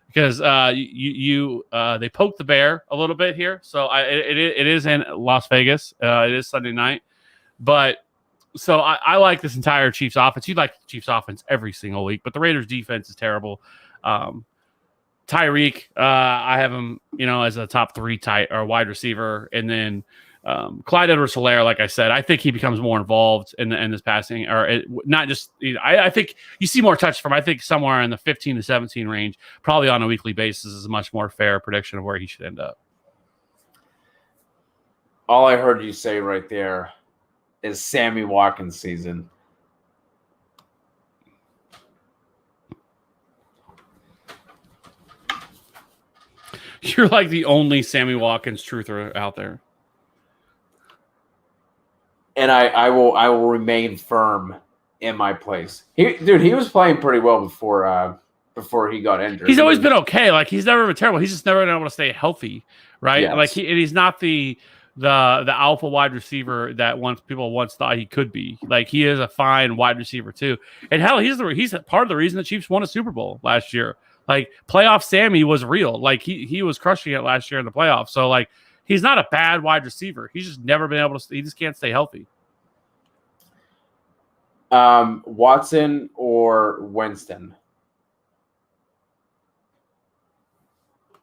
Because they poked the bear a little bit here, so it is in Las Vegas. It is Sunday night, but so I like this entire Chiefs offense. You like the Chiefs offense every single week, but the Raiders defense is terrible. Tyreek, I have him, as a top 3 tight or wide receiver, and then Clyde Edwards-Helaire, like I said, I think he becomes more involved in this passing, not just. I think you see more touch from. I think somewhere in the 15 to 17 range, probably on a weekly basis, is a much more fair prediction of where he should end up. All I heard you say right there is Sammy Watkins season. You're like the only Sammy Watkins truther out there. And I will remain firm in my place. He was playing pretty well before he got injured. He's always been okay. Like he's never been terrible. He's just never been able to stay healthy, right? Yes. Like he's not the the alpha wide receiver that people once thought he could be. Like, he is a fine wide receiver too. And hell, he's part of the reason the Chiefs won a Super Bowl last year. Like, playoff Sammy was real. Like, he was crushing it last year in the playoffs. So, like, he's not a bad wide receiver. He's just never been able to. He just can't stay healthy. Watson or Winston?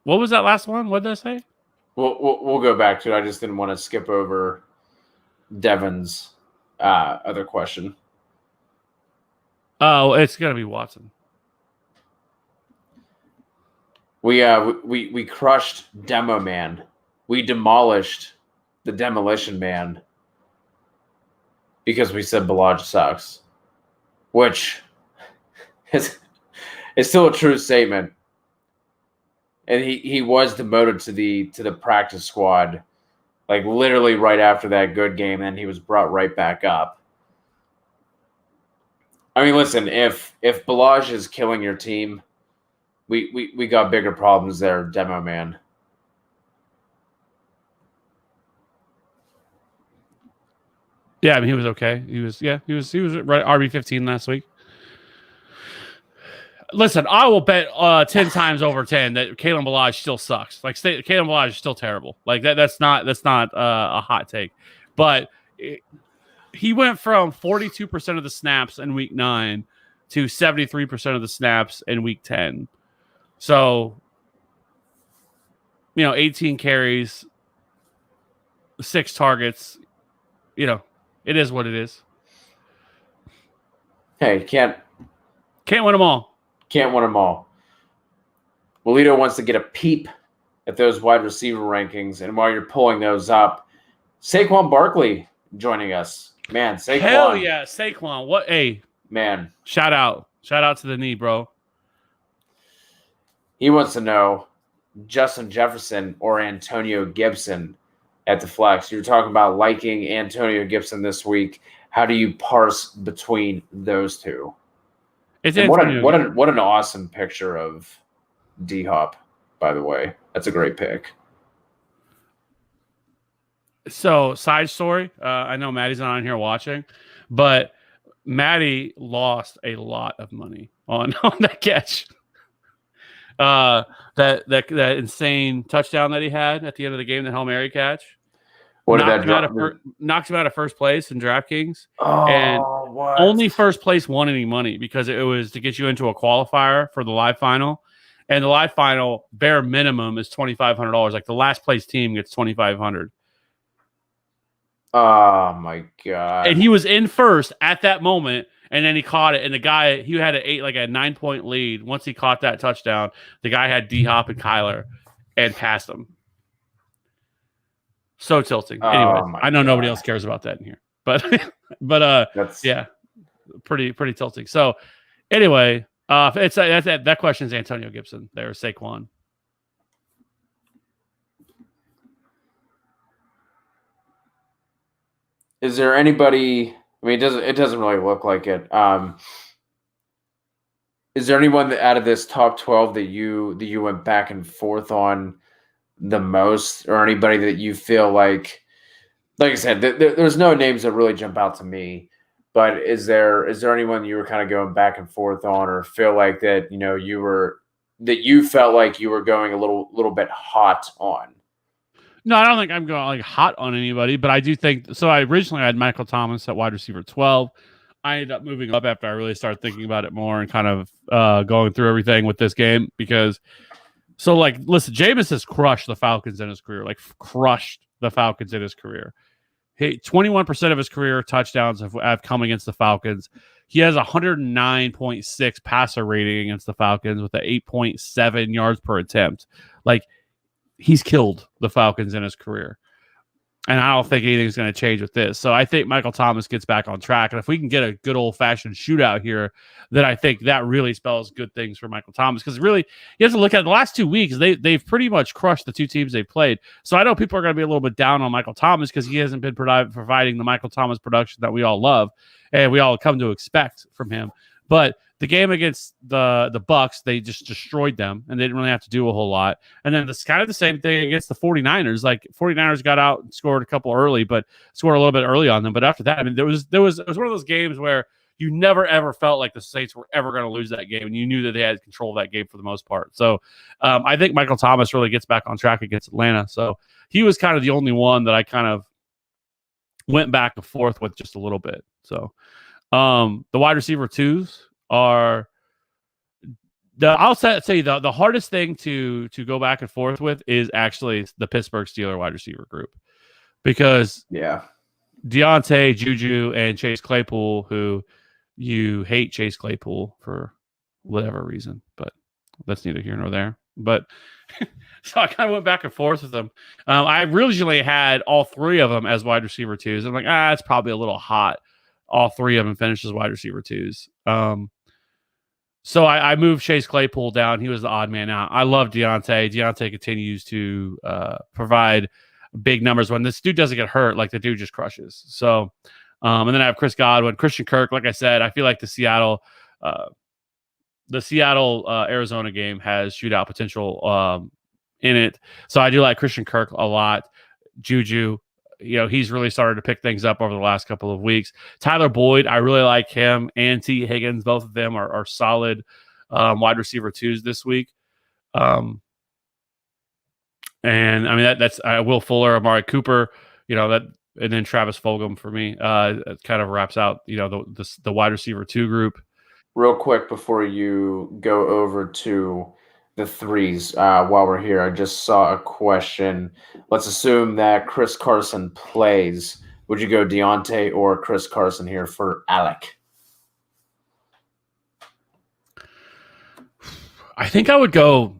What was that last one? What did I say? We'll go back to it. I just didn't want to skip over Devin's other question. Oh, it's gonna be Watson. We crushed Demo Man. We demolished the Demolition Man because we said Ballage sucks, which is still a true statement. And he was demoted to the practice squad, like literally right after that good game, and he was brought right back up. I mean, listen, if Ballage is killing your team, we got bigger problems there, Demo Man. Yeah, I mean, he was okay. He was right RB15 last week. Listen, I will bet 10 times over 10 that Kalen Ballage still sucks. Like, Kalen Ballage is still terrible. Like, that's not a hot take. But he went from 42% of the snaps in week 9 to 73% of the snaps in week 10. So, 18 carries, 6 targets. It is what it is. Hey, can't win them all. Can't win them all. Walito wants to get a peep at those wide receiver rankings, and while you're pulling those up, Saquon Barkley joining us. Man, Saquon. Hell yeah, Saquon. What? Hey, man. Shout out to the knee, bro. He wants to know Justin Jefferson or Antonio Gibson at the flex. You're talking about liking Antonio Gibson this week. How do you parse between those two? What an awesome picture of D-Hop, by the way. That's a great pick. So, side story. I know Maddie's not on here watching, but Maddie lost a lot of money on that catch. That insane touchdown that he had at the end of the game, the Hail Mary catch. Knocked him out of first place in DraftKings. Oh, and what? Only first place won any money because it was to get you into a qualifier for the live final. And the live final bare minimum is $2,500. Like, the last place team gets $2,500. Oh my God. And he was in first at that moment, and then he caught it. And the guy, he had a 9-point lead. Once he caught that touchdown, the guy had D-Hop and Kyler and passed him. So tilting. Anyway, I know nobody else cares about that in here, but yeah, pretty tilting. So anyway, that question is Antonio Gibson. There's Saquon. Is there anybody? I mean, it doesn't really look like it. Is there anyone out of this top 12 that you went back and forth on the most, or anybody that you feel like I said, there's no names that really jump out to me, but is there anyone you were kind of going back and forth on, or feel like that you felt like you were going a little bit hot on? No, I don't think I'm going like hot on anybody, but I do think so. I originally had Michael Thomas at wide receiver 12. I ended up moving up after I really started thinking about it more and kind of going through everything with this game because. So, like, listen, Jameis has crushed the Falcons in his career. Like, crushed the Falcons in his career. 21% of his career touchdowns have come against the Falcons. He has 109.6 passer rating against the Falcons with an 8.7 yards per attempt. Like, he's killed the Falcons in his career. And I don't think anything's going to change with this. So I think Michael Thomas gets back on track. And if we can get a good old-fashioned shootout here, then I think that really spells good things for Michael Thomas. Because really, you have to look at the last 2 weeks. They've pretty much crushed the two teams they've played. So I know people are going to be a little bit down on Michael Thomas because he hasn't been providing the Michael Thomas production that we all love and we all come to expect from him. But the game against the Bucks, they just destroyed them, and they didn't really have to do a whole lot. And then it's kind of the same thing against the 49ers. Like 49ers got out and scored a couple early, but scored a little bit early on them. But after that, I mean, it was one of those games where you never ever felt like the Saints were ever going to lose that game, and you knew that they had control of that game for the most part. So I think Michael Thomas really gets back on track against Atlanta. So he was kind of the only one that I kind of went back and forth with just a little bit. So the wide receiver twos are I'll say the hardest thing to go back and forth with is actually the Pittsburgh Steelers wide receiver group, because Deontay, Juju, and Chase Claypool, who you hate Chase Claypool for whatever reason, but that's neither here nor there. But so I kind of went back and forth with them. I originally had all three of them as wide receiver twos. I'm like, it's probably a little hot. All three of them finished as wide receiver twos. So I moved Chase Claypool down. He was the odd man out. I love Deontay. Deontay continues to provide big numbers. When this dude doesn't get hurt, like the dude just crushes. So, and then I have Chris Godwin, Christian Kirk. Like I said, I feel like the Seattle Arizona game has shootout potential in it. So I do like Christian Kirk a lot. Juju, he's really started to pick things up over the last couple of weeks. Tyler Boyd, I really like him, and T. Higgins. Both of them are solid wide receiver twos this week. And I mean that's Will Fuller, Amari Cooper, and then Travis Fulgham for me. It kind of wraps out the wide receiver two group. Real quick before you go over to the threes, while we're here, I just saw a question. Let's assume that Chris Carson plays. Would you go Deontay or Chris Carson here for Alec? I think I would go.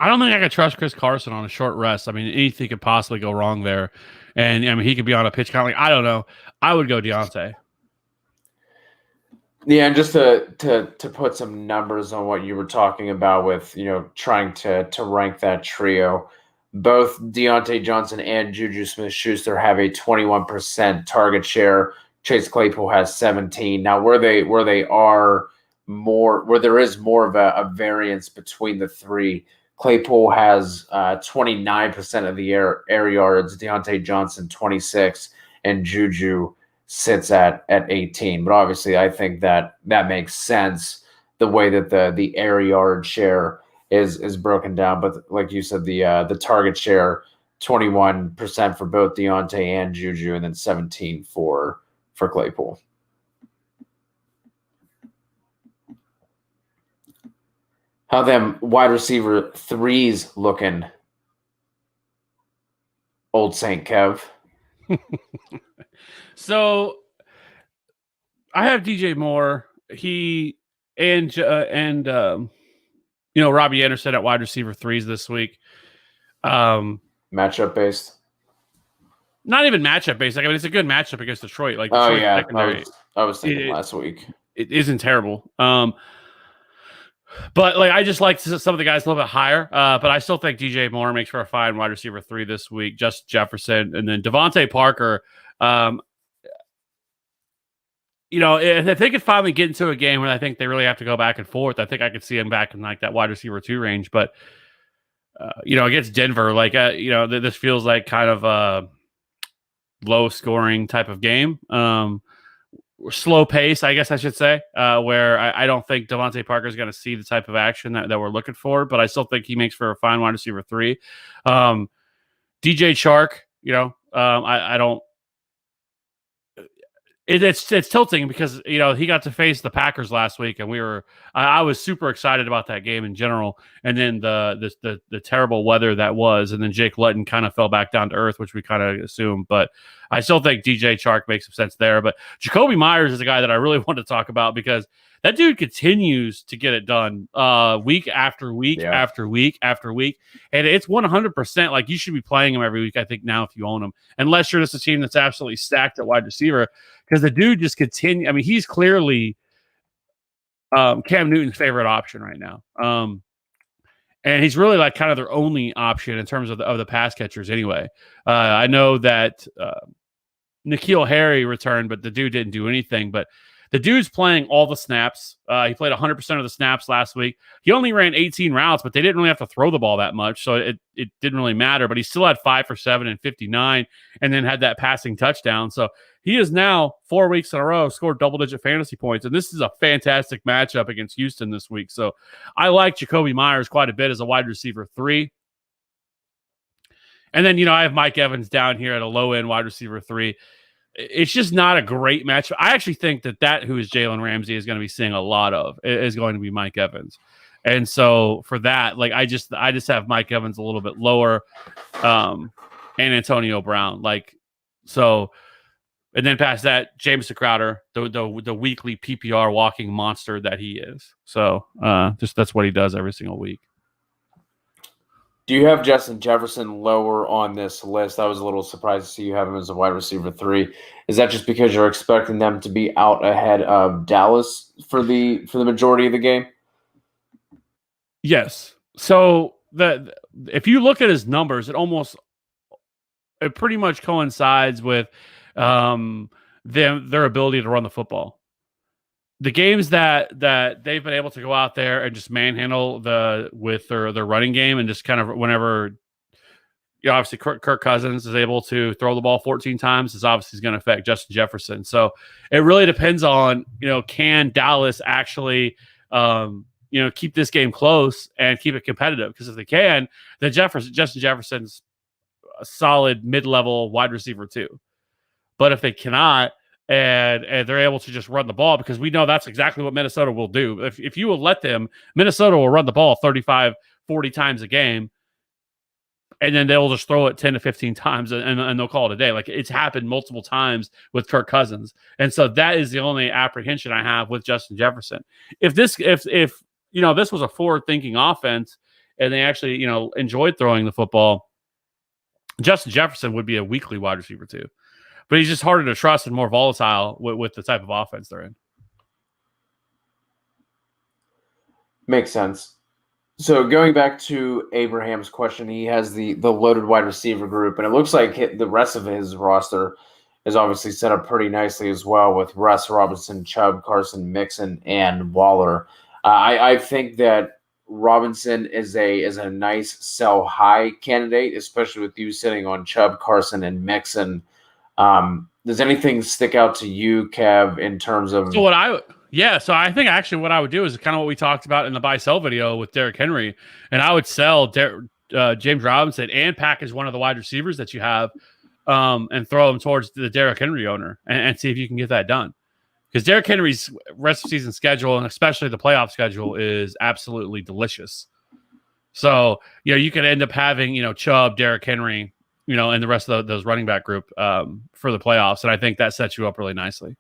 I don't think I could trust Chris Carson on a short rest. I mean, anything could possibly go wrong there. And I mean, he could be on a pitch count. Like, I don't know. I would go Deontay. Yeah, and just to put some numbers on what you were talking about with, trying to rank that trio, both Deontay Johnson and Juju Smith-Schuster have a 21% target share. Chase Claypool has 17. Now, where there is more of a variance between the three, Claypool has 29% of the air yards, Deontay Johnson 26, and Juju sits at 18. But obviously, I think that makes sense the way that the air yard share is broken down. But like you said, the target share 21% for both Deontay and Juju, and then 17 for Claypool. How them wide receiver threes looking, old Saint Kev? So I have DJ Moore. He and Robbie Anderson at wide receiver threes this week. Matchup based. Not even matchup based. Like, I mean, it's a good matchup against Detroit. Like, Detroit secondary, I was thinking last week. It isn't terrible. But like, I just like some of the guys a little bit higher. But I still think DJ Moore makes for a fine wide receiver three this week. Just Jefferson, and then Devontae Parker. If they could finally get into a game where I think they really have to go back and forth, I think I could see him back in like that wide receiver two range. But against Denver, like this feels like kind of a low scoring type of game. Slow pace, I guess I should say, where I don't think Devontae Parker is going to see the type of action that we're looking for, but I still think he makes for a fine wide receiver three. DJ Chark, I don't. It's tilting because he got to face the Packers last week, and I was super excited about that game in general, and then the terrible weather that was, and then Jake Luton kind of fell back down to earth, which we kind of assumed, but I still think DJ Chark makes some sense there. But Jacoby Myers is a guy that I really want to talk about because that dude continues to get it done week after week after week after week. And it's 100% like you should be playing him every week, I think, now if you own him, unless you're just a team that's absolutely stacked at wide receiver, because the dude just continues. I mean, he's clearly Cam Newton's favorite option right now. And he's really like kind of their only option in terms of the pass catchers anyway. I know that N'Keal Harry returned, but the dude didn't do anything. But the dude's playing all the snaps. He played 100% of the snaps last week. He only ran 18 routes, but they didn't really have to throw the ball that much, so it didn't really matter. But he still had 5 for 7 and 59, and then had that passing touchdown. So he is now 4 weeks in a row scored double-digit fantasy points, and this is a fantastic matchup against Houston this week. So I like Jacoby Myers quite a bit as a wide receiver 3. And then, I have Mike Evans down here at a low-end wide receiver 3. It's just not a great match. I actually think that who is Jalen Ramsey is going to be seeing a lot of is going to be Mike Evans. And so for that, like I just have Mike Evans a little bit lower, and Antonio Brown. And then past that, Jameson Crowder, the weekly PPR walking monster that he is. So just that's what he does every single week. Do you have Justin Jefferson lower on this list? I was a little surprised to see you have him as a wide receiver 3. Is that just because you're expecting them to be out ahead of Dallas for the majority of the game? Yes. So if you look at his numbers, it pretty much coincides with their ability to run the football. The games that they've been able to go out there and just manhandle with their running game, and just kind of whenever, obviously Kirk Cousins is able to throw the ball 14 times, is obviously going to affect Justin Jefferson. So it really depends on, can Dallas actually, keep this game close and keep it competitive? Because if they can, then Justin Jefferson's a solid mid-level wide receiver 2. But if they cannot, and they're able to just run the ball, because we know that's exactly what Minnesota will do. If you will let them, Minnesota will run the ball 35, 40 times a game, and then they'll just throw it 10 to 15 times, and they'll call it a day. Like, it's happened multiple times with Kirk Cousins. And so that is the only apprehension I have with Justin Jefferson. If this was a forward-thinking offense and they actually, enjoyed throwing the football, Justin Jefferson would be a weekly wide receiver 2. But he's just harder to trust and more volatile with the type of offense they're in. Makes sense. So going back to Abraham's question, he has the loaded wide receiver group, and it looks like the rest of his roster is obviously set up pretty nicely as well, with Russ, Robinson, Chubb, Carson, Mixon, and Waller. I think that Robinson is a nice sell high candidate, especially with you sitting on Chubb, Carson, and Mixon. Does anything stick out to you, Kev, in terms of? So I think actually what I would do is kind of what we talked about in the buy sell video with Derrick Henry, and I would sell James Robinson and package one of the wide receivers that you have, and throw them towards the Derrick Henry owner and see if you can get that done. Because Derrick Henry's rest of season schedule, and especially the playoff schedule, is absolutely delicious. So you could end up having Chubb, Derrick Henry, and the rest of those running back group for the playoffs. And I think that sets you up really nicely.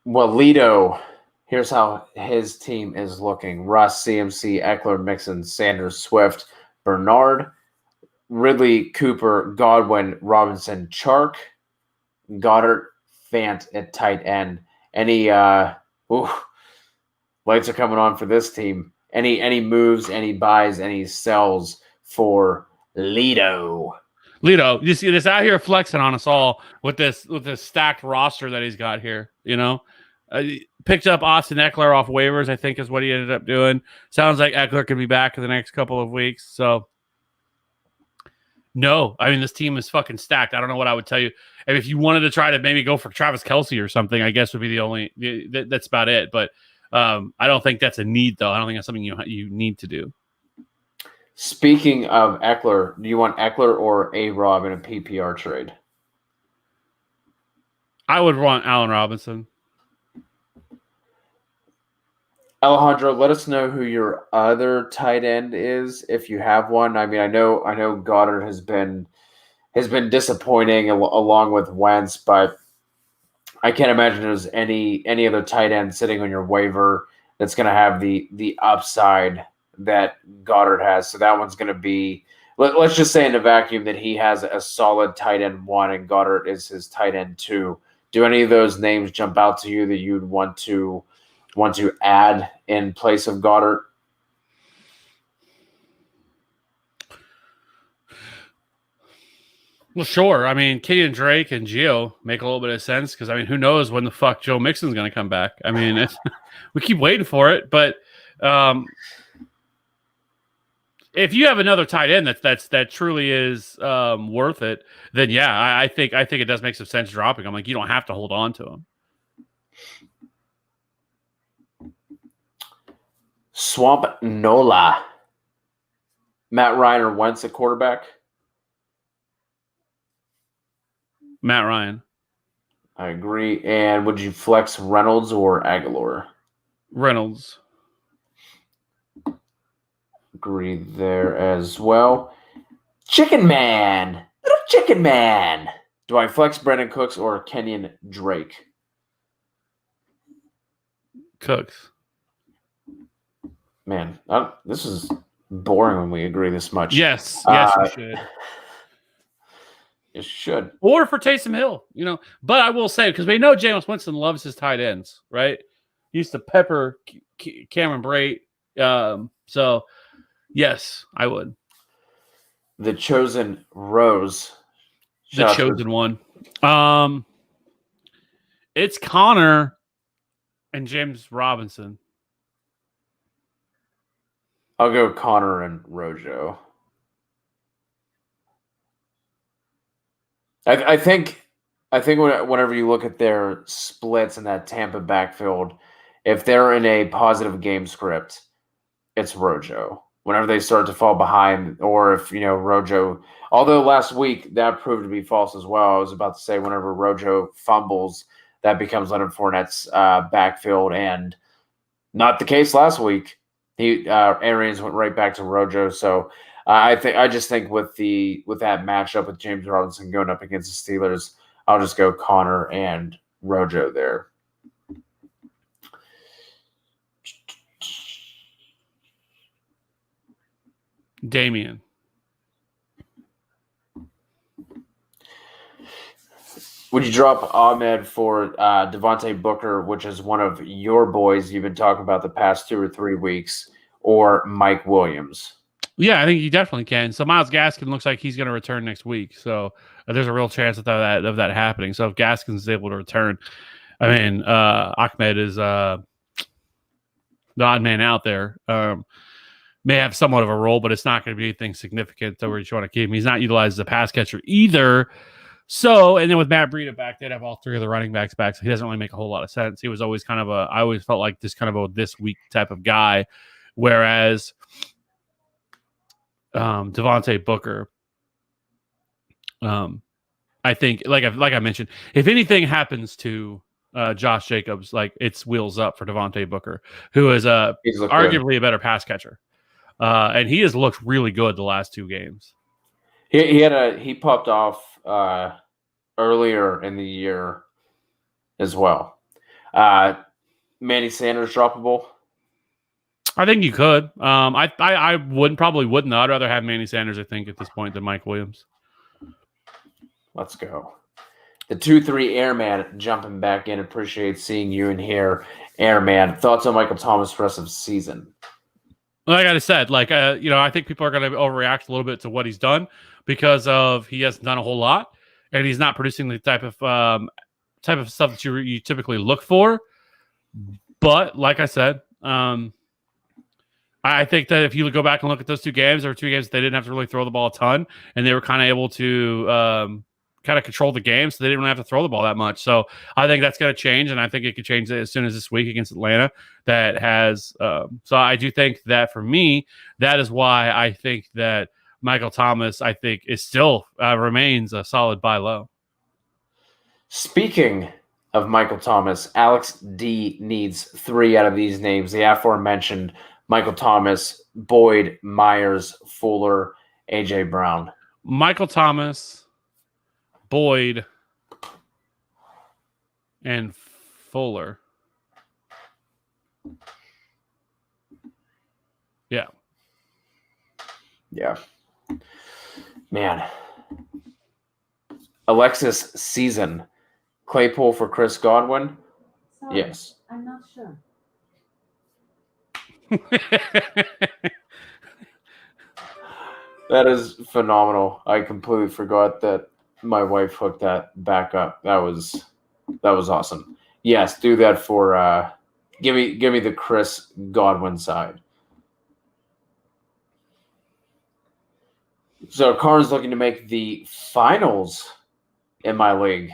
Well, Lito, here's how his team is looking. Russ, CMC, Eckler, Mixon, Sanders, Swift, Bernard, Ridley, Cooper, Godwin, Robinson, Chark, Goddard, Fant at tight end. Any lights are coming on for this team. Any moves, any buys, any sells for Lito, you see this out here flexing on us all with this stacked roster that he's got here. Picked up Austin Eckler off waivers, I think is what he ended up doing. Sounds like Eckler could be back in the next couple of weeks. So, no, I mean, this team is fucking stacked. I don't know what I would tell you. And if you wanted to try to maybe go for Travis Kelce or something, I guess would be the only. That's about it. But I don't think that's a need, though. I don't think that's something you need to do. Speaking of Eckler, do you want Eckler or A-Rob in a PPR trade? I would want Allen Robinson. Alejandro, let us know who your other tight end is, if you have one. I mean, I know Goddard has been disappointing along with Wentz, but I can't imagine there's any other tight end sitting on your waiver that's going to have the upside that Goddard has. So that one's going to be, let's just say in a vacuum that he has a solid tight end 1 and Goddard is his tight end 2. Do any of those names jump out to you that you'd want to add in place of Goddard? Well, sure. I mean, Kenyon Drake and Gio make a little bit of sense because, I mean, who knows when the fuck Joe Mixon's going to come back? I mean, we keep waiting for it, but if you have another tight end that truly is worth it, then yeah, I think it does make some sense dropping him. Like, you don't have to hold on to him. Swamp Nola. Matt Ryan or Wentz at quarterback? Matt Ryan. I agree. And would you flex Reynolds or Aguilar? Reynolds. Agree there as well. Chicken Man. Little Chicken Man. Do I flex Brandon Cooks or Kenyon Drake? Cooks. Man, this is boring when we agree this much. Yes, you should. You should. Or for Taysom Hill, But I will say, because we know Jameis Winston loves his tight ends, right? He used to pepper Cameron Brate. So, yes, I would. The Chosen Rose. The chosen one. It's Connor and James Robinson. I'll go Connor and Rojo. I think whenever you look at their splits in that Tampa backfield, if they're in a positive game script, it's Rojo. Whenever they start to fall behind, or if Rojo, although last week that proved to be false as well. I was about to say whenever Rojo fumbles, that becomes Leonard Fournette's backfield, and not the case last week. Arians went right back to Rojo, so I just think with that matchup with James Robinson going up against the Steelers, I'll just go Connor and Rojo there. Damian. Would you drop Ahmed for Devontae Booker, which is one of your boys you've been talking about the past 2 or 3 weeks, or Mike Williams? Yeah, I think he definitely can. So Myles Gaskin looks like he's going to return next week. So there's a real chance of that happening. So if Gaskin's able to return, I mean, Ahmed is the odd man out there. May have somewhat of a role, but it's not going to be anything significant to where you want to keep him. He's not utilized as a pass catcher either. So, and then with Matt Breida back, they'd have all 3 of the running backs back. So he doesn't really make a whole lot of sense. He was always I always felt like this kind of a this week type of guy. Whereas Devontae Booker, I think, like I mentioned, if anything happens to Josh Jacobs, like, it's wheels up for Devontae Booker, who is arguably a better pass catcher. And he has looked really good the last 2 games. He popped off earlier in the year as well. Manny Sanders droppable? I think you could. I probably wouldn't. I'd rather have Manny Sanders, I think, at this point than Mike Williams. Let's go. The 2-3 Airman jumping back in. Appreciate seeing you in here, Airman. Thoughts on Michael Thomas rest of the season? Like I said, I think people are going to overreact a little bit to what he's done because he hasn't done a whole lot, and he's not producing the type of stuff that you typically look for. But like I said, I think that if you go back and look at those 2 games, there were 2 games that they didn't have to really throw the ball a ton, and they were kind of able to kind of control the game, so they didn't really have to throw the ball that much. So I think that's going to change, and I think it could change as soon as this week against Atlanta. That has so I do think that for me, that is why I think that Michael Thomas, I think, is still remains a solid buy low. Speaking of Michael Thomas, Alex D needs 3 out of these names. The aforementioned Michael Thomas, Boyd, Myers, Fuller, A.J. Brown. Michael Thomas, Boyd, and Fuller. Yeah. Yeah. Man. Alexis Season. Claypool for Chris Godwin? Sorry, Yes. I'm not sure. That is phenomenal. I completely forgot that my wife hooked that back up. That was awesome. Yes, do that for give me the Chris Godwin side. So Karn's looking to make the finals in my league.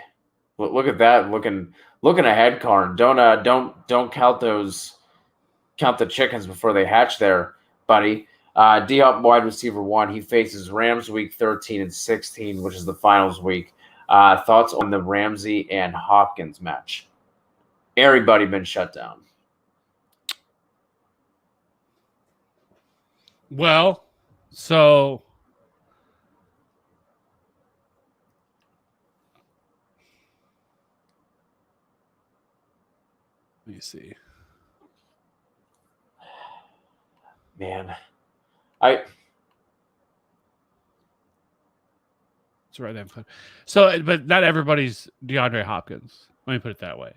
Look at that, looking ahead, Karn. Don't count the chickens before they hatch there, buddy. D-Hop wide receiver 1. He faces Rams week 13 and 16, which is the finals week. Thoughts on the Ramsey and Hopkins match? Everybody been shut down. Well, so let me see. Man, It's right there. So, but not everybody's DeAndre Hopkins. Let me put it that way.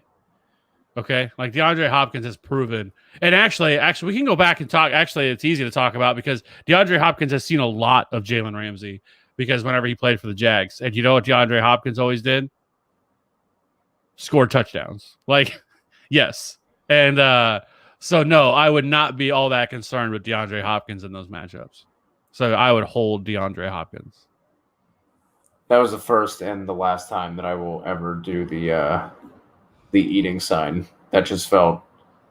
Okay, like DeAndre Hopkins has proven, and actually, we can go back and talk. Actually, it's easy to talk about because DeAndre Hopkins has seen a lot of Jalen Ramsey because whenever he played for the Jags, and you know what DeAndre Hopkins always did? Score touchdowns. Like, yes, and so no, I would not be all that concerned with DeAndre Hopkins in those matchups. So I would hold DeAndre Hopkins. that was the first and the last time that I will ever do the eating sign. That just felt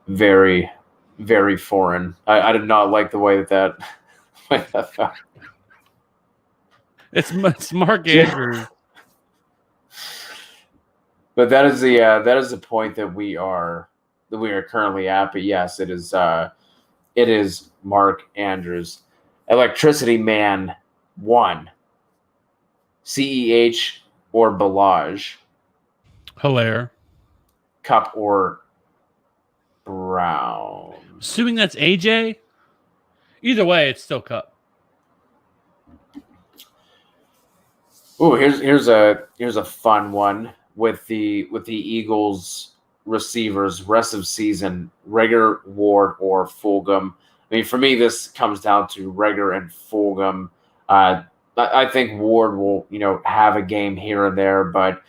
very, very foreign. I did not like the way that felt. It's Mark Andrews. But that is the point that we are currently at. But yes, it is Mark Andrews. Electricity Man 1. CEH or Balaj. Hilaire. Cup or Brown. Assuming that's AJ. Either way, it's still Cup. Oh, here's a fun one with the Eagles receivers rest of season, Reagor, Ward, or Fulgham. I mean, for me, this comes down to Reagor and Fulgham. I think Ward will, have a game here and there, but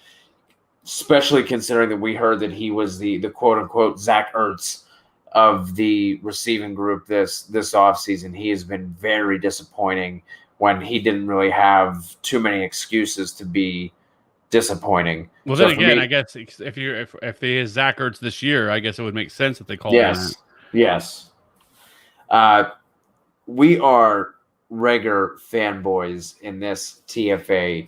especially considering that we heard that he was the quote unquote Zach Ertz of the receiving group this offseason. He has been very disappointing when he didn't really have too many excuses to be disappointing. Well, then again, I guess if they is Zach Ertz this year, I guess it would make sense that they call him that. Yes. We are Reagor fanboys in this TFA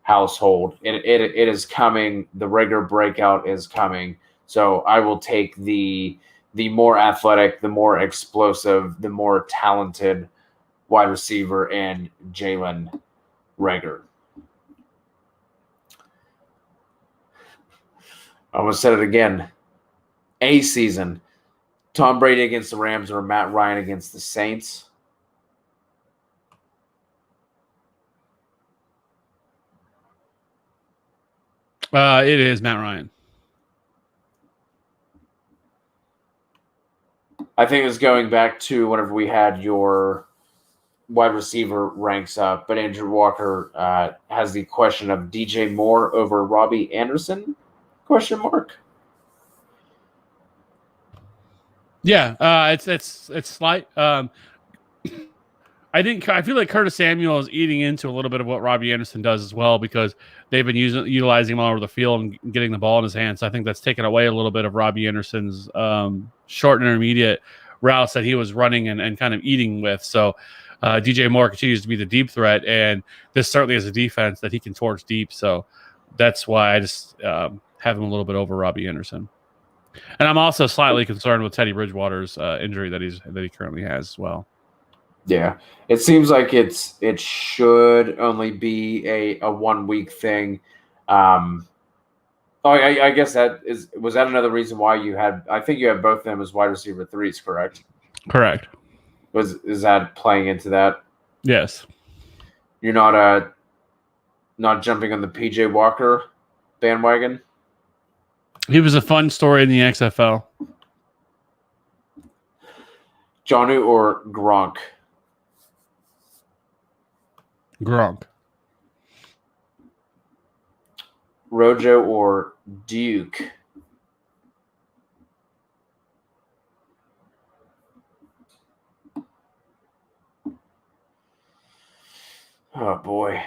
household. It is coming. The Reagor breakout is coming. So I will take the more athletic, the more explosive, the more talented wide receiver in Jalen Reagor. I almost said it again. A season. Tom Brady against the Rams or Matt Ryan against the Saints. It is Matt Ryan. I think it's going back to whenever we had your wide receiver ranks up, but Andrew Walker has the question of DJ Moore over Robbie Anderson? Question mark. Yeah, it's slight. I feel like Curtis Samuel is eating into a little bit of what Robbie Anderson does as well because they've been utilizing him all over the field and getting the ball in his hands. So I think that's taken away a little bit of Robbie Anderson's short and intermediate routes that he was running and kind of eating with. So DJ Moore continues to be the deep threat, and this certainly is a defense that he can torch deep. So that's why I just have him a little bit over Robbie Anderson. And I'm also slightly concerned with Teddy Bridgewater's injury that he currently has as well. Yeah, it seems like it should only be a 1 week thing. I guess was that another reason why you had? I think you had both of them as wide receiver 3s, correct? Correct. Is that playing into that? Yes. You're not jumping on the PJ Walker bandwagon? He was a fun story in the XFL. Jonnu or Gronk? Gronk. Rojo or Duke? Oh boy.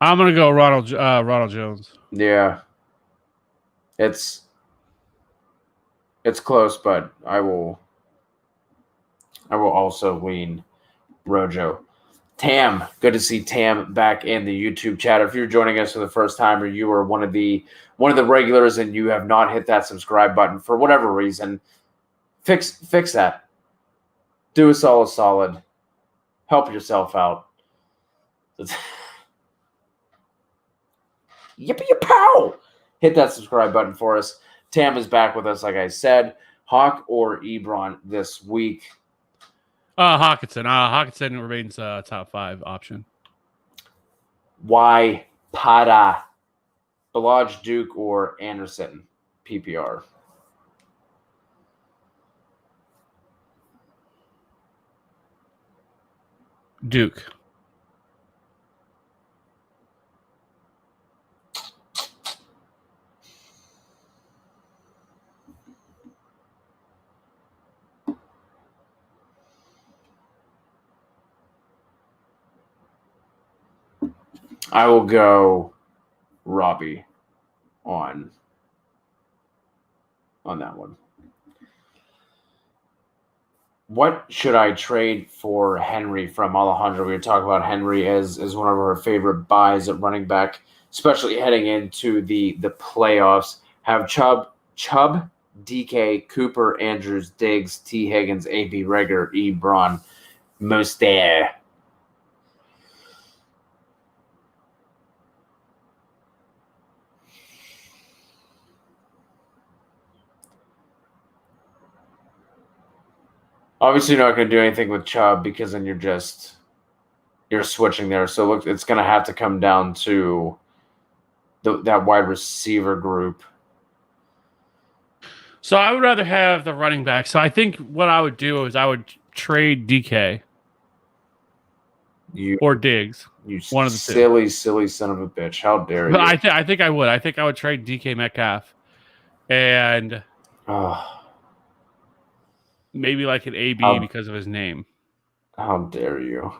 I'm gonna go Ronald Jones. Yeah. It's close, but I will also lean Rojo. Tam, good to see Tam back in the YouTube chat. If you're joining us for the first time, or you are one of the regulars and you have not hit that subscribe button for whatever reason, fix that. Do us all a solid. Help yourself out. Yippee pow! Hit that subscribe button for us. Tam is back with us, like I said. Hawk or Ebron this week? Hawkinson. Hawkinson remains top 5 option. Why Pada? Balaj, Duke, or Anderson? PPR. Duke. I will go Robbie on that one. What should I trade for Henry from Alejandro? We were talking about Henry as one of our favorite buys at running back, especially heading into the playoffs. Have Chubb, DK, Cooper, Andrews, Diggs, T. Higgins, AB Reger, Ebron, Mostert. Obviously, you're not going to do anything with Chubb because then you're switching there. So look, it's going to have to come down to that wide receiver group. So I would rather have the running back. So I think what I would do is I would trade DK or Diggs. You one of the two. silly son of a bitch! How dare you? But I think I would. I think I would trade DK Metcalf and maybe like an AB because of his name. How dare you?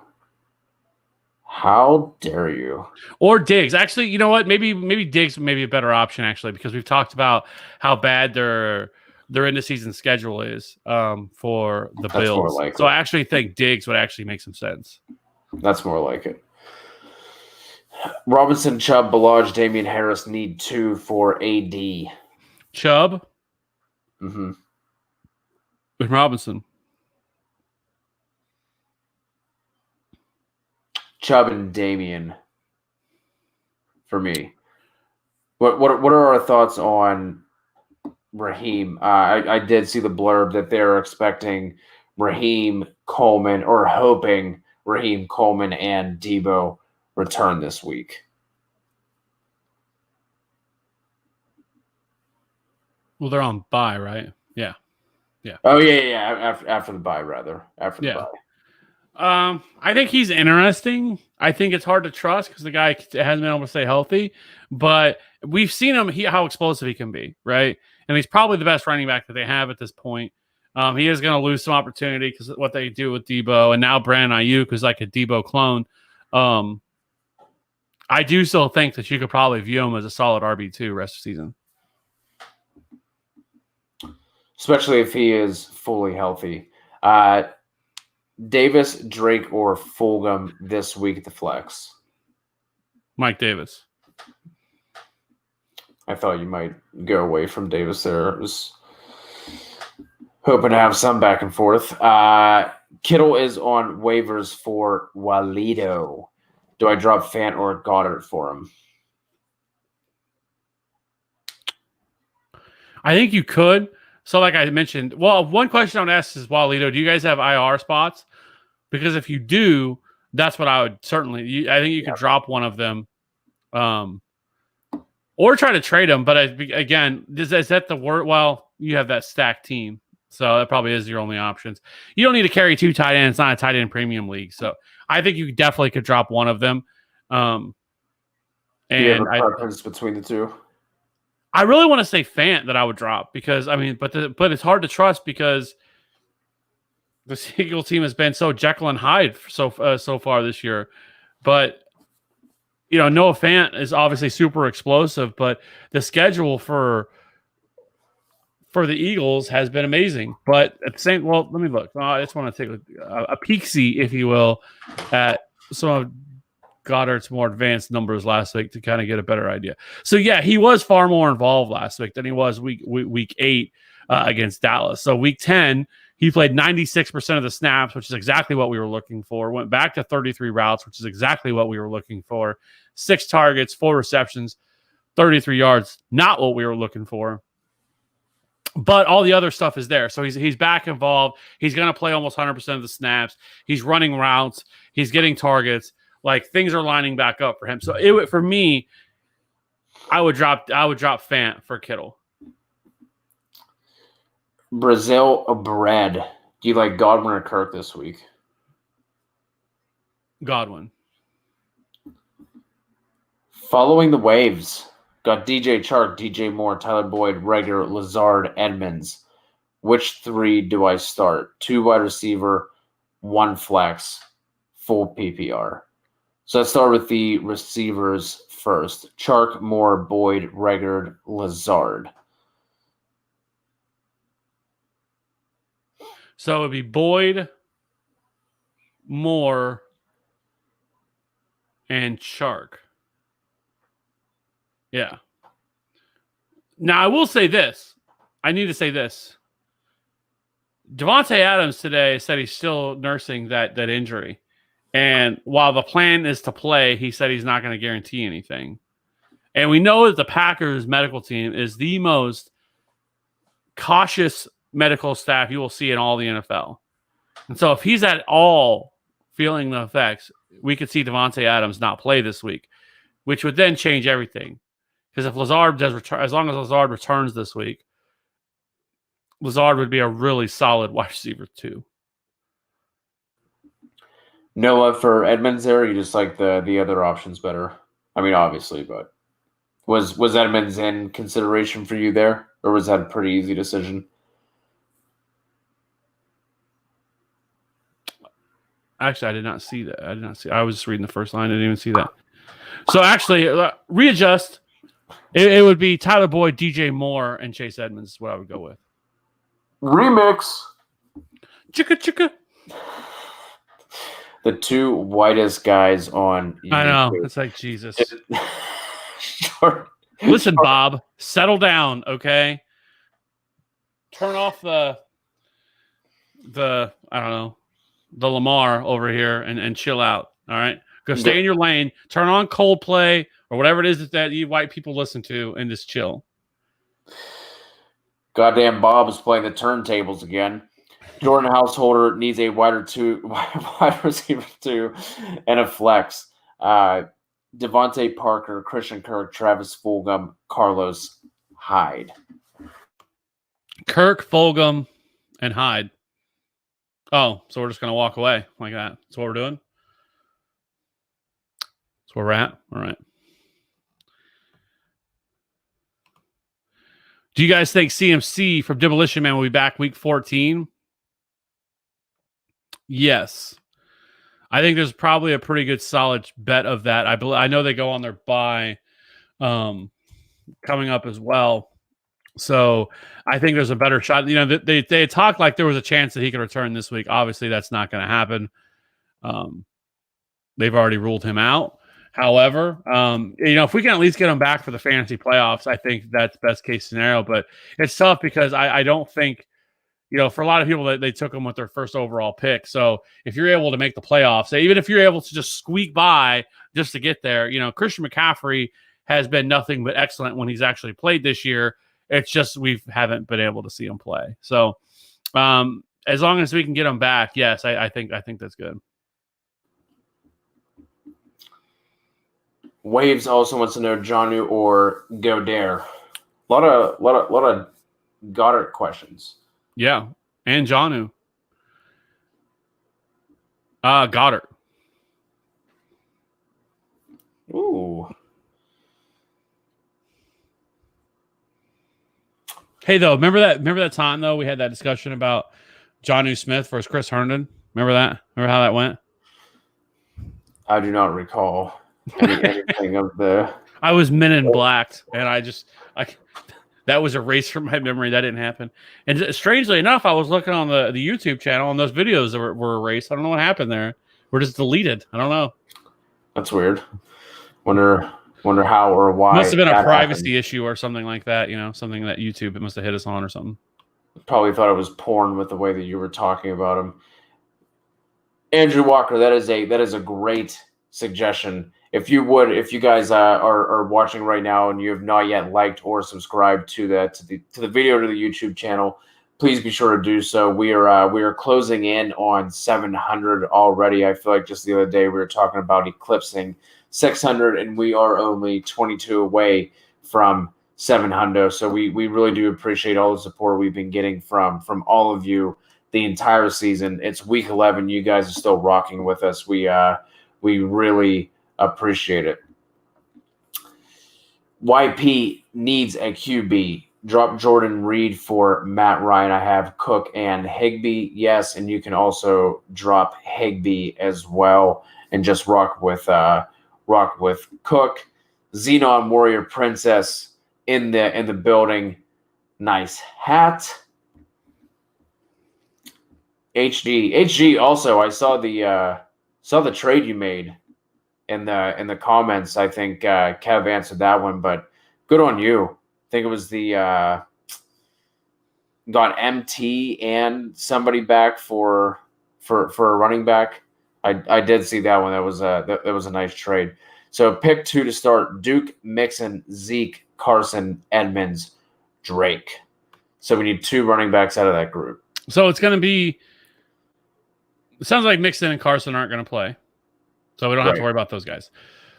How dare you? Or Diggs. Actually, you know what? Maybe Diggs may be a better option, actually, because we've talked about how bad their end of season schedule is for the Bills. So I actually think Diggs would actually make some sense. That's more like it. Robinson, Chubb, Balaj, Damian Harris need 2 for AD. Chubb? Mm-hmm. With Robinson. Chubb and Damian for me. What are our thoughts on Raheem? I did see the blurb that they're expecting Raheem, Coleman, or hoping Raheem, Coleman, and Debo return this week. Well, they're on bye, right? Yeah. Oh yeah. After the bye, rather. After the bye. I think he's interesting. I think it's hard to trust because the guy hasn't been able to stay healthy, but we've seen him how explosive he can be, right? And he's probably the best running back that they have at this point. He is going to lose some opportunity because what they do with Debo, and now Brandon Ayuk is like a Debo clone. I do still think that you could probably view him as a solid RB2 rest of the season. Especially if he is fully healthy. Davis, Drake, or Fulgham this week at the flex? Mike Davis. I thought you might go away from Davis there. I was hoping to have some back and forth. Kittle is on waivers for Walido. Do I drop Fant or Goddard for him? I think you could. So like I mentioned, well, one question I would ask is, Walido, do you guys have IR spots? Because if you do, that's what I would certainly. I think you could drop one of them, or try to trade them. But again, is that the word? Well, you have that stacked team, so that probably is your only options. You don't need to carry 2 tight ends. It's not a tight end premium league, so I think you definitely could drop one of them. Do you have And a preference between the two? I really want to say Fant that I would drop because but it's hard to trust because the Eagle team has been so Jekyll and Hyde so far this year. But Noah Fant is obviously super explosive, but the schedule for the Eagles has been amazing. But at the same, let me look. I just want to take a peek-see, if you will, at some of Goddard's more advanced numbers last week to kind of get a better idea. So yeah, he was far more involved last week than he was week 8 against Dallas. So week 10, he played 96% of the snaps, which is exactly what we were looking for. Went back to 33 routes, which is exactly what we were looking for. 6 targets, 4 receptions, 33 yards, not what we were looking for. But all the other stuff is there. So he's back involved. He's going to play almost 100% of the snaps. He's running routes. He's getting targets. Like, things are lining back up for him. So for me, I would drop Fant for Kittle. Brazil bread. Do you like Godwin or Kirk this week? Godwin. Following the waves. Got DJ Chark, DJ Moore, Tyler Boyd, Reagor, Lazard, Edmonds. Which 3 do I start? 2 wide receiver, 1 flex, full PPR. So let's start with the receivers first. Chark, Moore, Boyd, Reagor, Lazard. So it would be Boyd, Moore, and Chark. Yeah. Now, I will say this. I need to say this. Davante Adams today said he's still nursing that injury. And while the plan is to play, he said he's not going to guarantee anything. And we know that the Packers medical team is the most cautious medical staff you will see in all the NFL. And so if he's at all feeling the effects, we could see Davante Adams not play this week, which would then change everything. Because if Lazard does return, as long as Lazard returns this week, Lazard would be a really solid wide receiver too. No love for Edmonds there. You just like the other options better. I mean, obviously, but was Edmonds in consideration for you there, or was that a pretty easy decision? Actually, I did not see that. I was just reading the first line. I didn't even see that. So actually, readjust. It would be Tyler Boyd, DJ Moore, and Chase Edmonds is what I would go with. Remix. Chicka chicka. The 2 whitest guys on YouTube. I know. It's like, Jesus. Listen, Bob, settle down, okay? Turn off the I don't know, the Lamar over here and chill out, all right? Go stay in your lane. Turn on Coldplay or whatever it is that you white people listen to and just chill. Goddamn Bob is playing the turntables again. Jordan Householder needs a wide receiver 2 and a flex. Devontae Parker, Christian Kirk, Travis Fulgham, Carlos Hyde. Kirk, Fulgham, and Hyde. Oh, so we're just going to walk away like that. That's what we're doing? That's where we're at? All right. Do you guys think CMC from Demolition Man will be back week 14? Yes. I think there's probably a pretty good solid bet of that. I know they go on their bye coming up as well. So I think there's a better shot. They talked like there was a chance that he could return this week. Obviously, that's not going to happen. They've already ruled him out. However, if we can at least get him back for the fantasy playoffs, I think that's best case scenario. But it's tough because I don't think, for a lot of people, they took him with their first overall pick. So if you're able to make the playoffs, even if you're able to just squeak by just to get there, Christian McCaffrey has been nothing but excellent when he's actually played this year. It's just we haven't been able to see him play. So as long as we can get him back, yes, I think that's good. Waves also wants to know Jonnu or Goddard. A lot of Goddard questions. Yeah, and Jonnu. Goddard. Ooh. Hey, though, remember that time though we had that discussion about Jonnu Smith versus Chris Herndon? Remember that? Remember how that went? I do not recall anything of the. I was Men in Blacked, and I that was erased from my memory. That didn't happen. And strangely enough, I was looking on the YouTube channel, and those videos were erased. I don't know what happened there. We're just deleted. I don't know. That's weird. Wonder how or why. Must have been a privacy happened. issue or something like that. Something that YouTube it must have hit us on or something. Probably thought it was porn with the way that you were talking about him. Andrew Walker, that is a great suggestion. If you guys are watching right now and you have not yet liked or subscribed to the video to the YouTube channel, please be sure to do so. We are closing in on 700 already. I feel like just the other day we were talking about eclipsing 600, and we are only 22 away from 700. So we really do appreciate all the support we've been getting from all of you the entire season. It's week 11. You guys are still rocking with us. We really appreciate it. YP needs a QB. Drop Jordan Reed for Matt Ryan. I have Cook and Higbee. Yes, and you can also drop Higbee as well and just rock with Cook. Xenon Warrior Princess in the building. Nice hat. HG also, I saw the trade you made in the comments. I think Kev answered that one, but good on you. I think it was the got MT and somebody back for a running back. I did see that one. That was a nice trade. So pick 2 to start: Duke, Mixon, Zeke, Carson, Edmonds, Drake. So we need 2 running backs out of that group. So it's going to be. It sounds like Mixon and Carson aren't going to play, so we don't have to worry about those guys.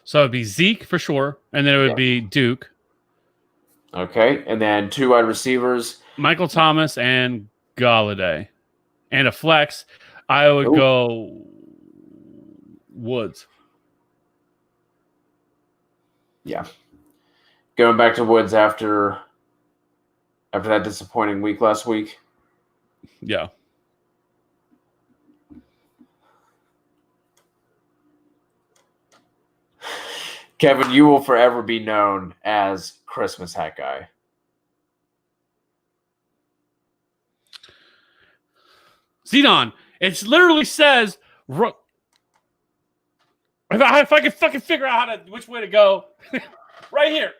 So it'd be Zeke for sure, and then it would be Duke. Okay, and then 2 wide receivers: Michael Thomas and Galladay. And a flex, I would go Woods. Yeah. Going back to Woods after that disappointing week last week. Yeah. Kevin, you will forever be known as Christmas hat guy. Xenon, it literally says, if I can fucking figure out which way to go, right here,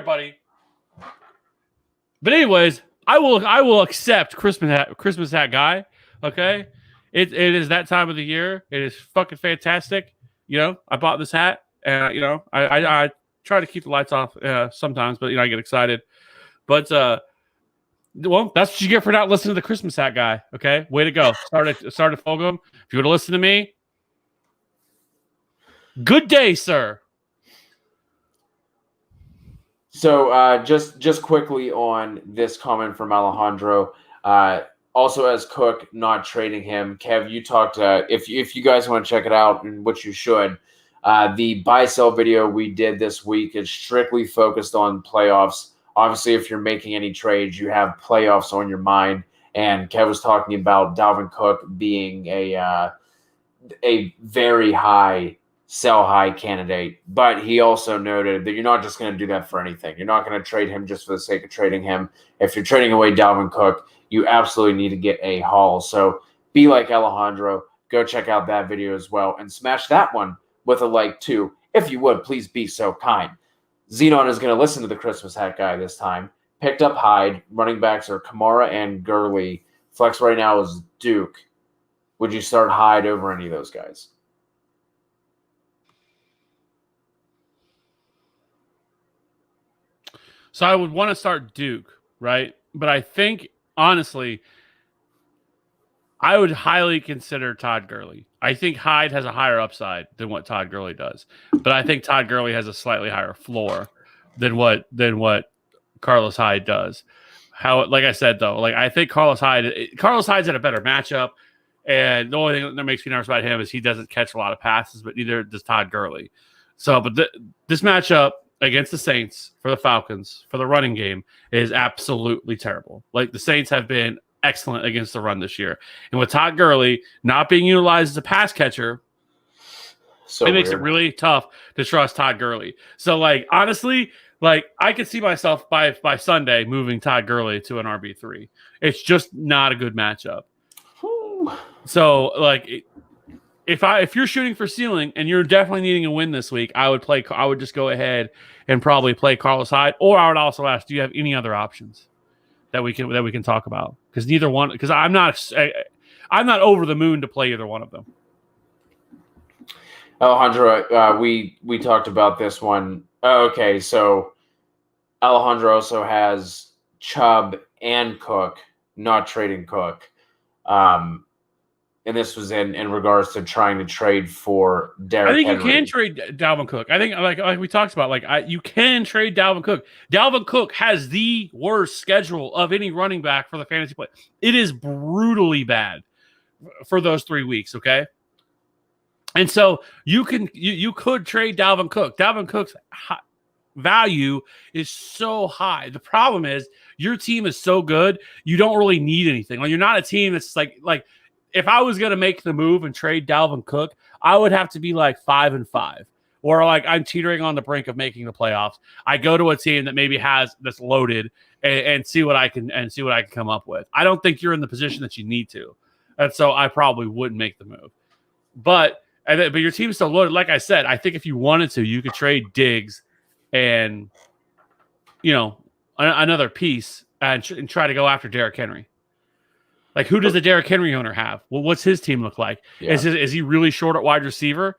buddy. But anyways, I will accept Christmas hat guy. Okay, it is that time of the year. It is fucking fantastic. I bought this hat, and I try to keep the lights off sometimes, but I get excited. But well, that's what you get for not listening to the Christmas hat guy. Okay, way to go. Start at Fulgham. If you would have listened to me, good day, sir. So just quickly on this comment from Alejandro. Also, as Cook, not trading him. Kev, you talked. If you guys want to check it out, and which you should, the buy sell video we did this week is strictly focused on playoffs. Obviously, if you're making any trades, you have playoffs on your mind. And Kev was talking about Dalvin Cook being a very high sell high candidate, but he also noted that you're not just going to do that for anything. You're not going to trade him just for the sake of trading him. If you're trading away Dalvin Cook, you absolutely need to get a haul. So be like Alejandro. Go check out that video as well and smash that one with a like too. If you would, please be so kind. Xenon is going to listen to the Christmas hat guy this time. Picked up Hyde. Running backs are Kamara and Gurley. Flex right now is Duke. Would you start Hyde over any of those guys? So I would want to start Duke, right? But I think, honestly, I would highly consider Todd Gurley. I think Hyde has a higher upside than what Todd Gurley does. But I think Todd Gurley has a slightly higher floor than what Carlos Hyde does. Like I said, though, I think Carlos Hyde's had a better matchup. And the only thing that makes me nervous about him is he doesn't catch a lot of passes, but neither does Todd Gurley. So, but this matchup, against the Saints, for the Falcons, for the running game is absolutely terrible. Like the Saints have been excellent against the run this year. And with Todd Gurley not being utilized as a pass catcher, it makes it really tough to trust Todd Gurley. So, like, honestly, like I could see myself by Sunday moving Todd Gurley to an RB3. It's just not a good matchup. So, like, if you're shooting for ceiling and you're definitely needing a win this week, I would just go ahead and probably play Carlos Hyde. Or I would also ask, do you have any other options that we can talk about? Because I'm not over the moon to play either one of them. Alejandro, we talked about this one. Okay, so Alejandro also has Chubb and Cook, not trading Cook. And this was in regards to trying to trade for Derrick Henry. I think you can trade Dalvin Cook. I think like we talked about, you can trade Dalvin Cook. Dalvin Cook has the worst schedule of any running back for the fantasy play. It is brutally bad for those 3 weeks, okay? And so you could trade Dalvin Cook. Dalvin Cook's value is so high. The problem is your team is so good, you don't really need anything. Like, you're not a team that's like if I was going to make the move and trade Dalvin Cook, I would have to be like 5-5, or like I'm teetering on the brink of making the playoffs. I go to a team that maybe has this loaded and see what I can come up with. I don't think you're in the position that you need to, and so I probably wouldn't make the move. But your team's still loaded. Like I said, I think if you wanted to, you could trade Diggs and another piece and try to go after Derrick Henry. Like, who does the Derrick Henry owner have? Well, what's his team look like? Yeah. Is he really short at wide receiver?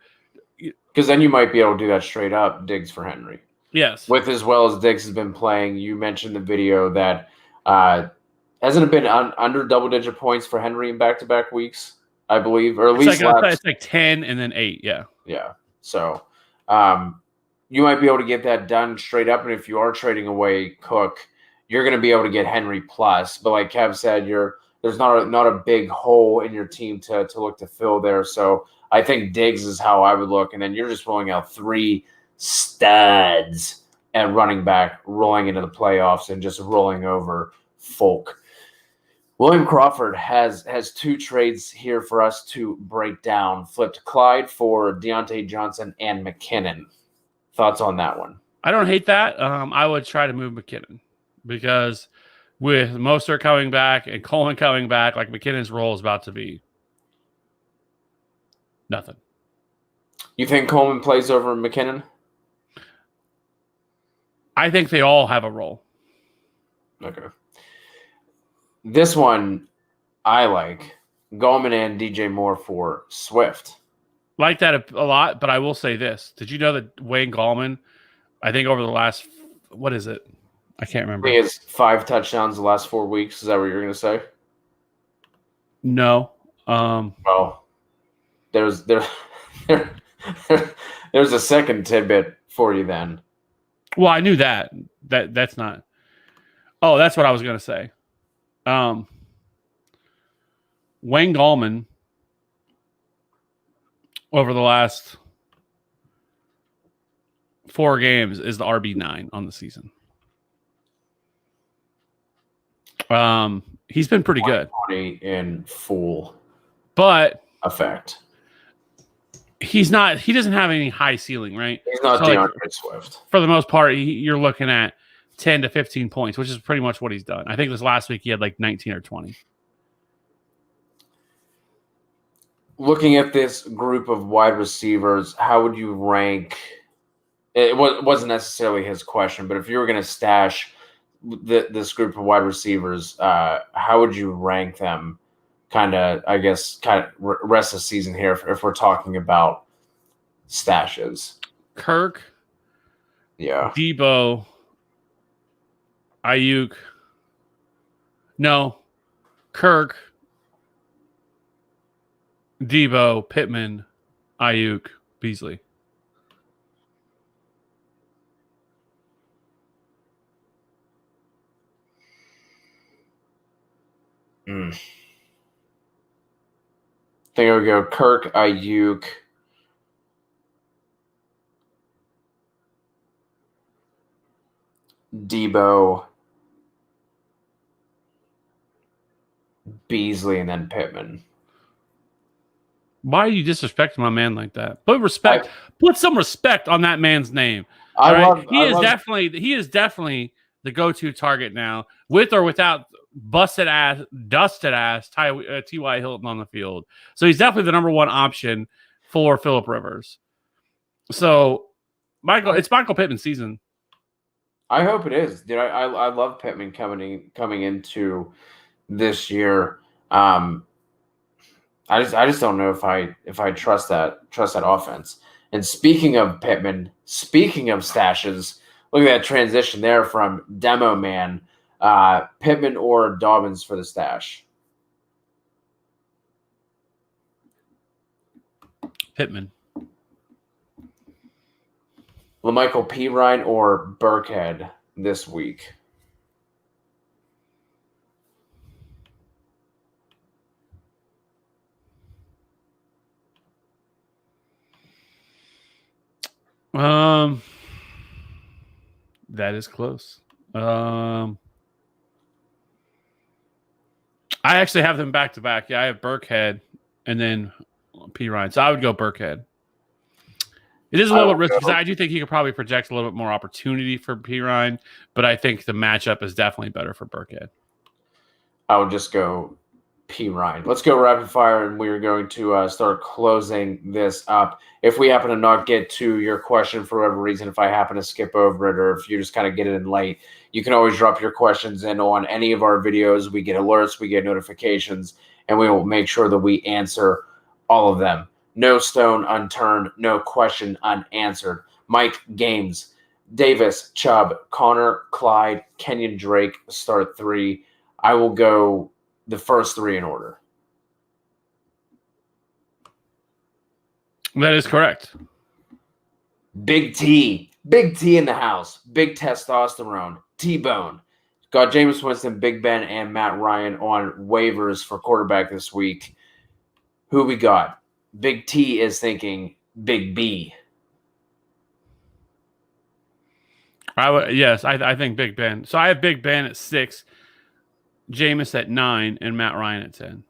Because then you might be able to do that straight up, Diggs for Henry. Yes. With as well as Diggs has been playing, you mentioned the video that hasn't it been under double-digit points for Henry in back-to-back weeks, I believe, or at least it's like 10 and then 8, yeah. Yeah. So you might be able to get that done straight up, and if you are trading away Cook, you're going to be able to get Henry plus. But like Kev said, there's not a big hole in your team to look to fill there. So I think Diggs is how I would look. And then you're just rolling out 3 studs at running back, rolling into the playoffs and just rolling over folk. William Crawford has 2 trades here for us to break down. Flipped Clyde for Deontay Johnson and McKinnon. Thoughts on that one? I don't hate that. I would try to move McKinnon because with Mostert coming back and Coleman coming back, like, McKinnon's role is about to be nothing. You think Coleman plays over McKinnon? I think they all have a role. Okay. This one I like. Gallman and DJ Moore for Swift. Like that a lot, but I will say this. Did you know that Wayne Gallman, I think over the last, what is it? I can't remember. He has 5 touchdowns the last 4 weeks. Is that what you're going to say? No. Well, there's a second tidbit for you then. Well, I knew that. That's not. Oh, that's what I was going to say. Wayne Gallman over the last 4 games is the RB9 on the season. He's been pretty good. In full effect. He doesn't have any high ceiling, right? He's not DeAndre Swift. For the most part, you're looking at 10 to 15 points, which is pretty much what he's done. I think this last week he had like 19 or 20. Looking at this group of wide receivers, how would you rank? It wasn't necessarily his question, but if you were going to stash this group of wide receivers, how would you rank them? Kind of rest of the season here if we're talking about stashes. Kirk, yeah, Debo, Ayuk. No, Kirk, Debo, Pittman, Ayuk, Beasley. I think I would go Kirk, Ayuk, Debo, Beasley, and then Pittman. Why are you disrespecting my man like that? Put some respect on that man's name. All right. He is definitely the go-to target now, with or without dusted ass T.Y. Hilton on the field. So he's definitely the number one option for Phillip Rivers. So it's Michael Pittman's season. I hope it is, dude. I love Pittman coming into this year. I just don't know if I trust that offense. And speaking of Pittman, speaking of stashes, look at that transition there from Demo Man, Pittman or Dobbins for the stash. Pittman. LaMichael Pirine or Burkhead this week. That is close. I actually have them back to back. Yeah, I have Burkhead and then Pirine. So I would go Burkhead. It is a little bit risky because I do think he could probably project a little bit more opportunity for Pirine, but I think the matchup is definitely better for Burkhead. I would just go Pirine. Let's go rapid fire, and we're going to start closing this up. If we happen to not get to your question for whatever reason, if I happen to skip over it, or if you just kind of get it in late, you can always drop your questions in on any of our videos. We get alerts, we get notifications, and we will make sure that we answer all of them. No stone unturned, no question unanswered. Mike Games, Davis, Chubb, Connor, Clyde, Kenyon Drake, start 3. I will go the first 3 in order. That is correct. Big T in the house. Big testosterone. T-Bone. Got Jameis Winston, Big Ben, and Matt Ryan on waivers for quarterback this week. Who we got? Big T is thinking Big B. I think Big Ben. So I have Big Ben at 6, Jameis at 9, and Matt Ryan at 10.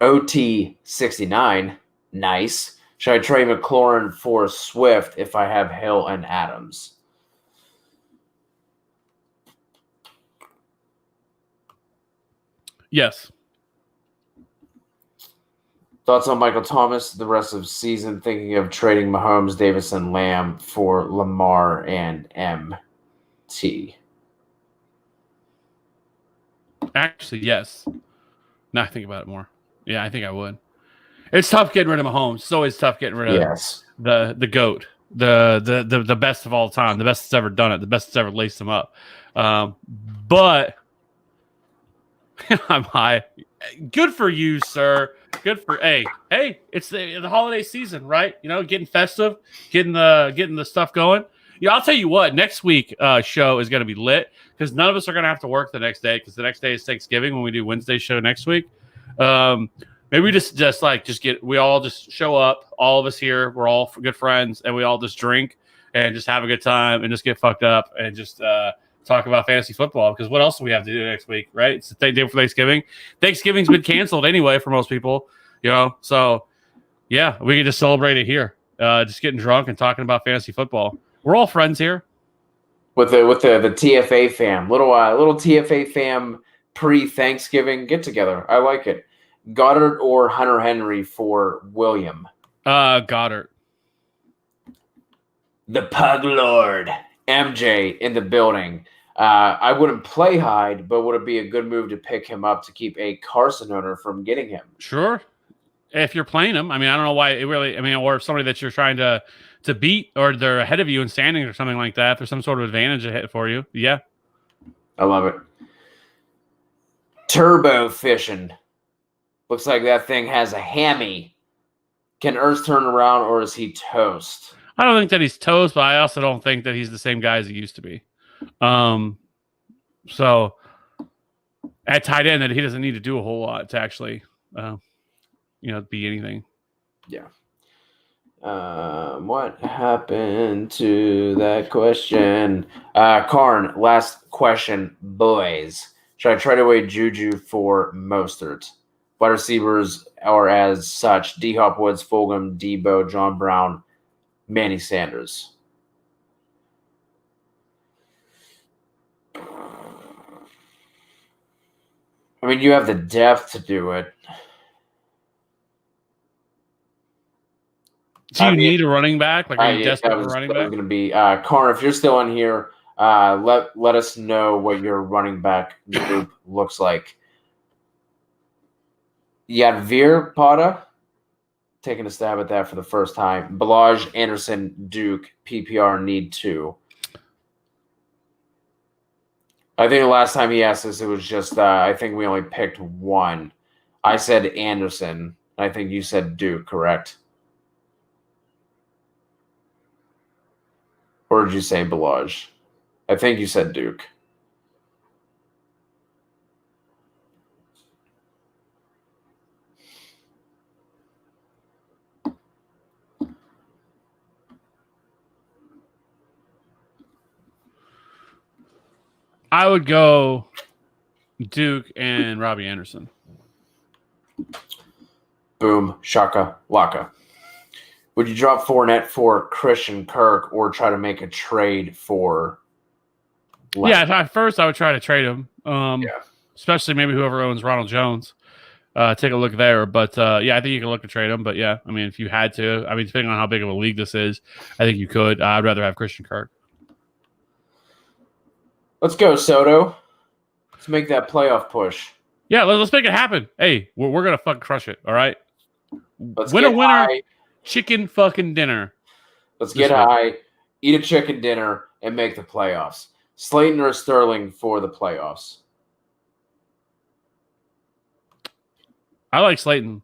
OT 69. Nice. Should I trade McLaurin for Swift if I have Hill and Adams? Yes. Thoughts on Michael Thomas the rest of the season? Thinking of trading Mahomes, Davis, and Lamb for Lamar and MT. Actually, yes. Now I think about it more. Yeah, I think I would. It's tough getting rid of Mahomes. It's always tough getting rid of the GOAT, the best of all time, the best that's ever done it, the best that's ever laced him up. But I'm high. Good for you, sir. Good for hey. It's the holiday season, right? You know, getting festive, getting the stuff going. Yeah, I'll tell you what. Next week show is going to be lit because none of us are going to have to work the next day because the next day is Thanksgiving when we do Wednesday show next week. Maybe we all just show up. All of us here, we're all good friends, and we all just drink and just have a good time and just get fucked up and just talk about fantasy football. Because what else do we have to do next week, right? It's the day for Thanksgiving. Thanksgiving's been canceled anyway for most people, you know. So yeah, we can just celebrate it here, just getting drunk and talking about fantasy football. We're all friends here. With the TFA fam, little TFA fam pre-Thanksgiving get together. I like it. Goddard or Hunter Henry for William? Goddard. The Pug Lord, MJ in the building. I wouldn't play Hyde, but would it be a good move to pick him up to keep a Carson owner from getting him? Sure. If you're playing him, I mean, I don't know why it really. I mean, or if somebody that you're trying to beat, or they're ahead of you in standings or something like that. If there's some sort of advantage ahead for you, yeah. I love it. Turbo fishing. Looks like that thing has a hammy. Can Ertz turn around, or is he toast? I don't think that he's toast, but I also don't think that he's the same guy as he used to be. So at tight end, that he doesn't need to do a whole lot to actually, be anything. Yeah. What happened to that question? Karn, last question, boys. Should I trade away Juju for Mostert? Wide receivers are as such: D. Hop Woods, Fulgham, Debo, John Brown, Manny Sanders. I mean, you have the depth to do it. Do you need a running back? Like, are you desperate for a running back? Going to be Karn. If you're still in here, let us know what your running back group looks like. Yadvir Pada, taking a stab at that for the first time. Balaj, Anderson, Duke, PPR need 2. I think the last time he asked us, it was just, I think we only picked 1. I said Anderson. I think you said Duke, correct? Or did you say Balaj? I think you said Duke. I would go Duke and Robbie Anderson. Boom, shaka, laka. Would you drop Fournette for Christian Kirk or try to make a trade for? Yeah, at first I would try to trade him. Especially maybe whoever owns Ronald Jones. Take a look there. But yeah, I think you can look to trade him. But yeah, I mean, if you had to, I mean, depending on how big of a league this is, I think you could. I'd rather have Christian Kirk. Let's go, Soto. Let's make that playoff push. Yeah, let's make it happen. Hey, we're gonna fucking crush it. All right. Let's winner, high. Chicken fucking dinner. Let's get high, eat a chicken dinner, and make the playoffs. Slayton or Sterling for the playoffs? I like Slayton.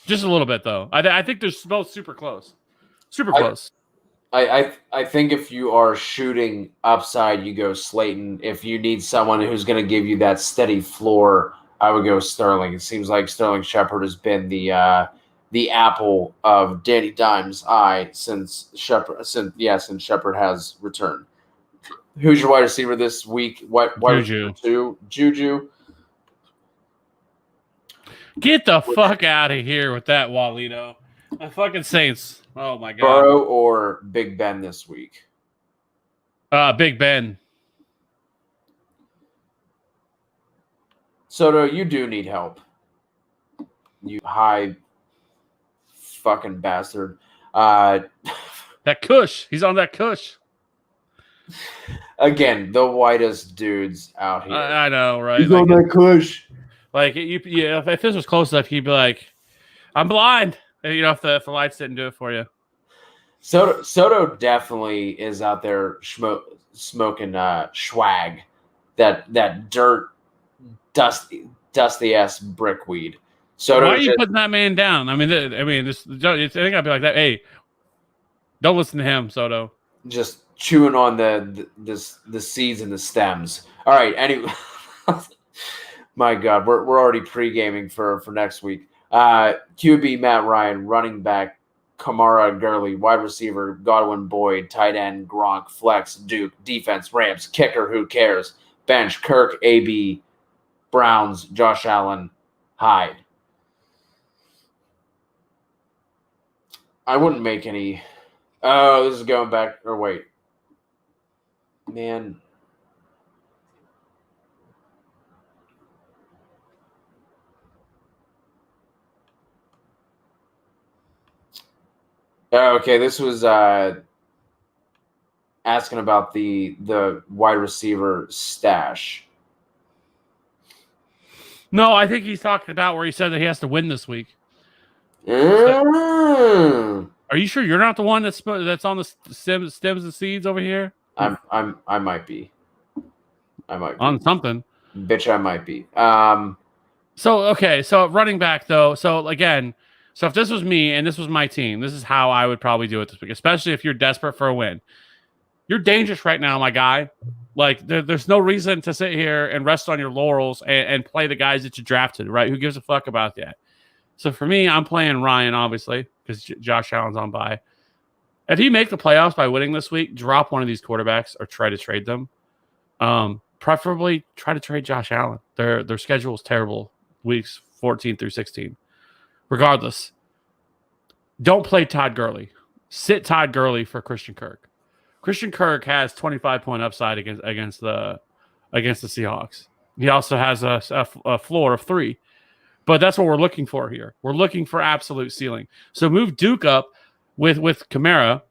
Just a little bit, though. I think they're both super close. Super close. I think if you are shooting upside, you go Slayton. If you need someone who's going to give you that steady floor, I would go Sterling. It seems like Sterling Shepard has been the apple of Danny Dimes' eye since Shepard has returned. Who's your wide receiver this week? Wide receiver 2? Juju. Get the fuck out of here with that, Walito. The fucking Saints. Oh, my God. Burrow or Big Ben this week? Big Ben. Soto, you do need help. You high fucking bastard. That Kush. He's on that Kush. Again, the whitest dudes out here. I know, right? He's on that Kush. Like, if this was close enough, he'd be like, I'm blind. You know, if the lights didn't do it for you. Soto definitely is out there smoking swag, that dirt, dusty ass brickweed. Soto, why are you putting that man down? I think I'd be like that. Hey, don't listen to him, Soto. Just chewing on the seeds and the stems. All right. Anyway, my God, we're already pre-gaming for next week. QB Matt Ryan, running back Kamara Gurley, wide receiver Godwin Boyd, tight end Gronk, flex Duke, defense Rams, kicker who cares, bench Kirk, AB, Browns, Josh Allen, Hyde. I wouldn't make any. Oh, this is going back. Or wait, man. Okay, this was asking about the wide receiver stash. No, I think he's talking about where he said that he has to win this week. Are you sure you're not the one that's on the stems and seeds over here? I might be. I might be. On something. Bitch, I might be. So running back though. So again. So if this was me and this was my team, this is how I would probably do it this week, especially if you're desperate for a win. You're dangerous right now, my guy. Like, there's no reason to sit here and rest on your laurels and play the guys that you drafted, right? Who gives a fuck about that? So for me, I'm playing Ryan, obviously, because Josh Allen's on bye. If you make the playoffs by winning this week, drop one of these quarterbacks or try to trade them. Preferably try to trade Josh Allen. Their schedule is terrible, weeks 14 through 16. Regardless, don't play Todd Gurley. Sit Todd Gurley for Christian Kirk. Christian Kirk has 25-point upside against the Seahawks. He also has a floor of 3. But that's what we're looking for here. We're looking for absolute ceiling. So move Duke up with Kamara.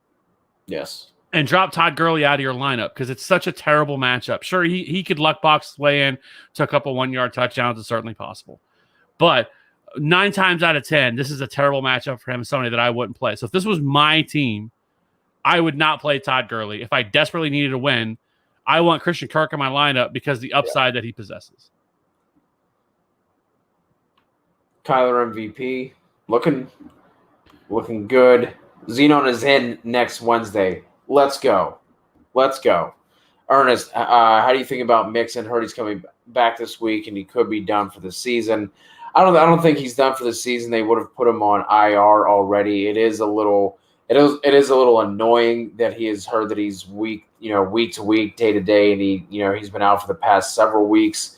Yes. And drop Todd Gurley out of your lineup because it's such a terrible matchup. Sure, he could luck box his way in to a couple 1-yard touchdowns. It's certainly possible. But 9 times out of 10, this is a terrible matchup for him, somebody that I wouldn't play. So if this was my team, I would not play Todd Gurley. If I desperately needed to win, I want Christian Kirk in my lineup because the upside that he possesses. Kyler MVP, looking good. Xenon is in next Wednesday. Let's go. Ernest, how do you think about Mixon? Heard he's coming back this week, and he could be done for the season. I don't think he's done for the season. They would have put him on IR already. It is a little annoying that he has heard that he's week to week, day to day, and he's been out for the past several weeks.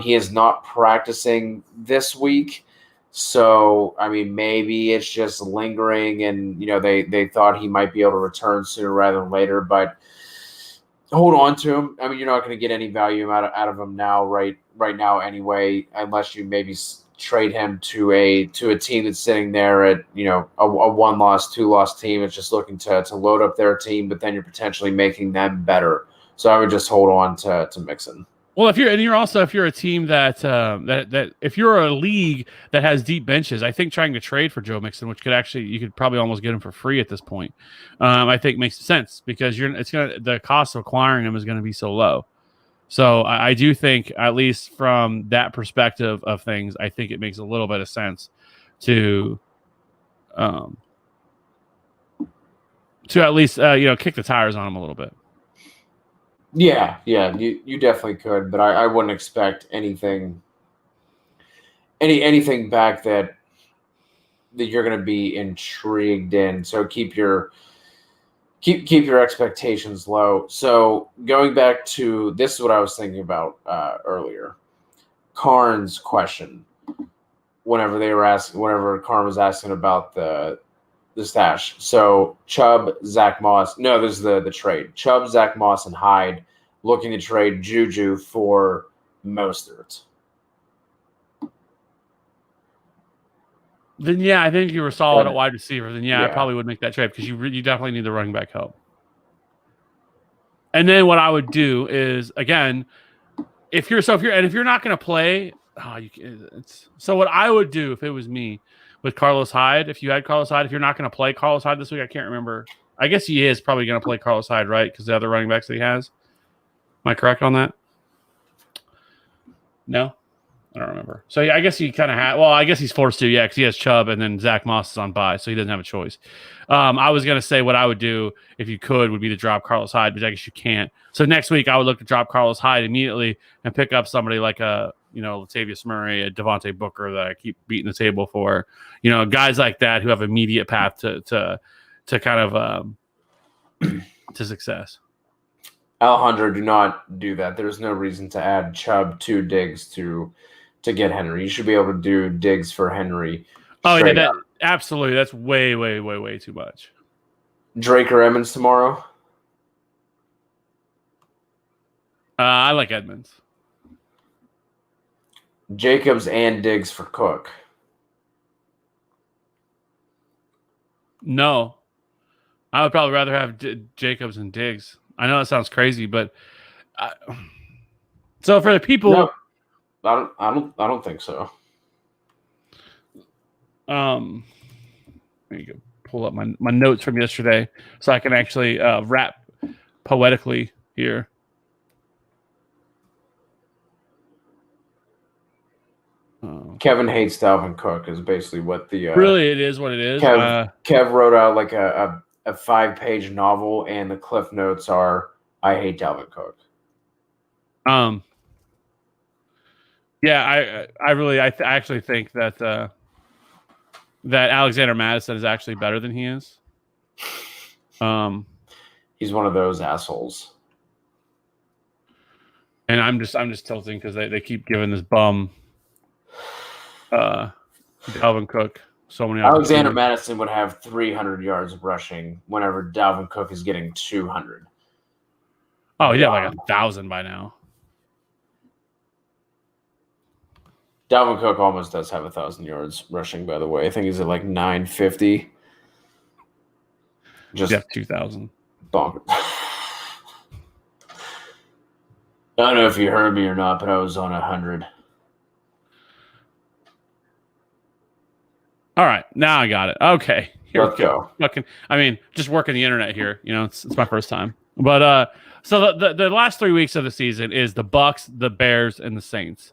He is not practicing this week. So, I mean, maybe it's just lingering and, they thought he might be able to return sooner rather than later, but hold on to him. I mean, you're not going to get any value out of him now, right now anyway, unless you maybe trade him to a team that's sitting there at, a 1-loss, 2-loss team. It's just looking to load up their team, but then you're potentially making them better. So I would just hold on to Mixon. Well, if you're a team that if you're a league that has deep benches, I think trying to trade for Joe Mixon, which you could probably almost get him for free at this point, I think makes sense because the cost of acquiring him is going to be so low. So I do think, at least from that perspective of things, I think it makes a little bit of sense to at least kick the tires on him a little bit. Yeah, you definitely could, but I wouldn't expect anything back that you're going to be intrigued in. So keep your expectations low. So going back to this is what I was thinking about earlier. Karn's question. Whenever Karn was asking about the stash. So Chubb, Zach Moss. No, this is the trade. Chubb, Zach Moss, and Hyde looking to trade Juju for Mostert. Then I think if you were solid at wide receiver, then I probably would make that trade because you definitely need the running back help. And then what I would do is, again, if you're not going to play, so what I would do if it was me with Carlos Hyde, if you had Carlos Hyde, if you're not going to play Carlos Hyde this week, I can't remember. I guess he is probably going to play Carlos Hyde, right? Because the other running backs that he has. Am I correct on that? No? I don't remember. So I guess he kind of had. Well, I guess he's forced to, because he has Chubb and then Zach Moss is on bye, so he doesn't have a choice. I was going to say what I would do if you could would be to drop Carlos Hyde, but I guess you can't. So next week I would look to drop Carlos Hyde immediately and pick up somebody like Latavius Murray, a Devontae Booker that I keep beating the table for. Guys like that who have immediate path to kind of to success. Alejandro, do not do that. There's no reason to add Chubb to Diggs to get Henry. You should be able to do Diggs for Henry. Oh, yeah, absolutely. That's way, way, way, way too much. Drake or Edmonds tomorrow? I like Edmonds. Jacobs and Diggs for Cook. No. I would probably rather have Jacobs and Diggs. I know that sounds crazy, but so for the people, no, I don't think so. Let me go pull up my notes from yesterday so I can actually rap poetically here. Kevin hates Dalvin Cook is basically what the really it is what it is. Kev wrote out like a 5-page novel, and the cliff notes are, I hate Dalvin Cook. Yeah, I actually think that that Alexander Madison is actually better than he is. He's one of those assholes. And I'm just tilting because they keep giving this bum Dalvin Cook so many Alexander Madison would have 300 yards of rushing whenever Dalvin Cook is getting 200. Oh, he'd have like 1,000 by now. Dalvin Cook almost does have 1,000 yards rushing, by the way. I think he's at like 950. Just 2,000. Bonker. I don't know if you heard me or not, but I was on 100. All right, now I got it. Okay, Let's go. I mean, just working the internet here. You know, it's my first time. But so the last 3 weeks of the season is the Bucks, the Bears, and the Saints.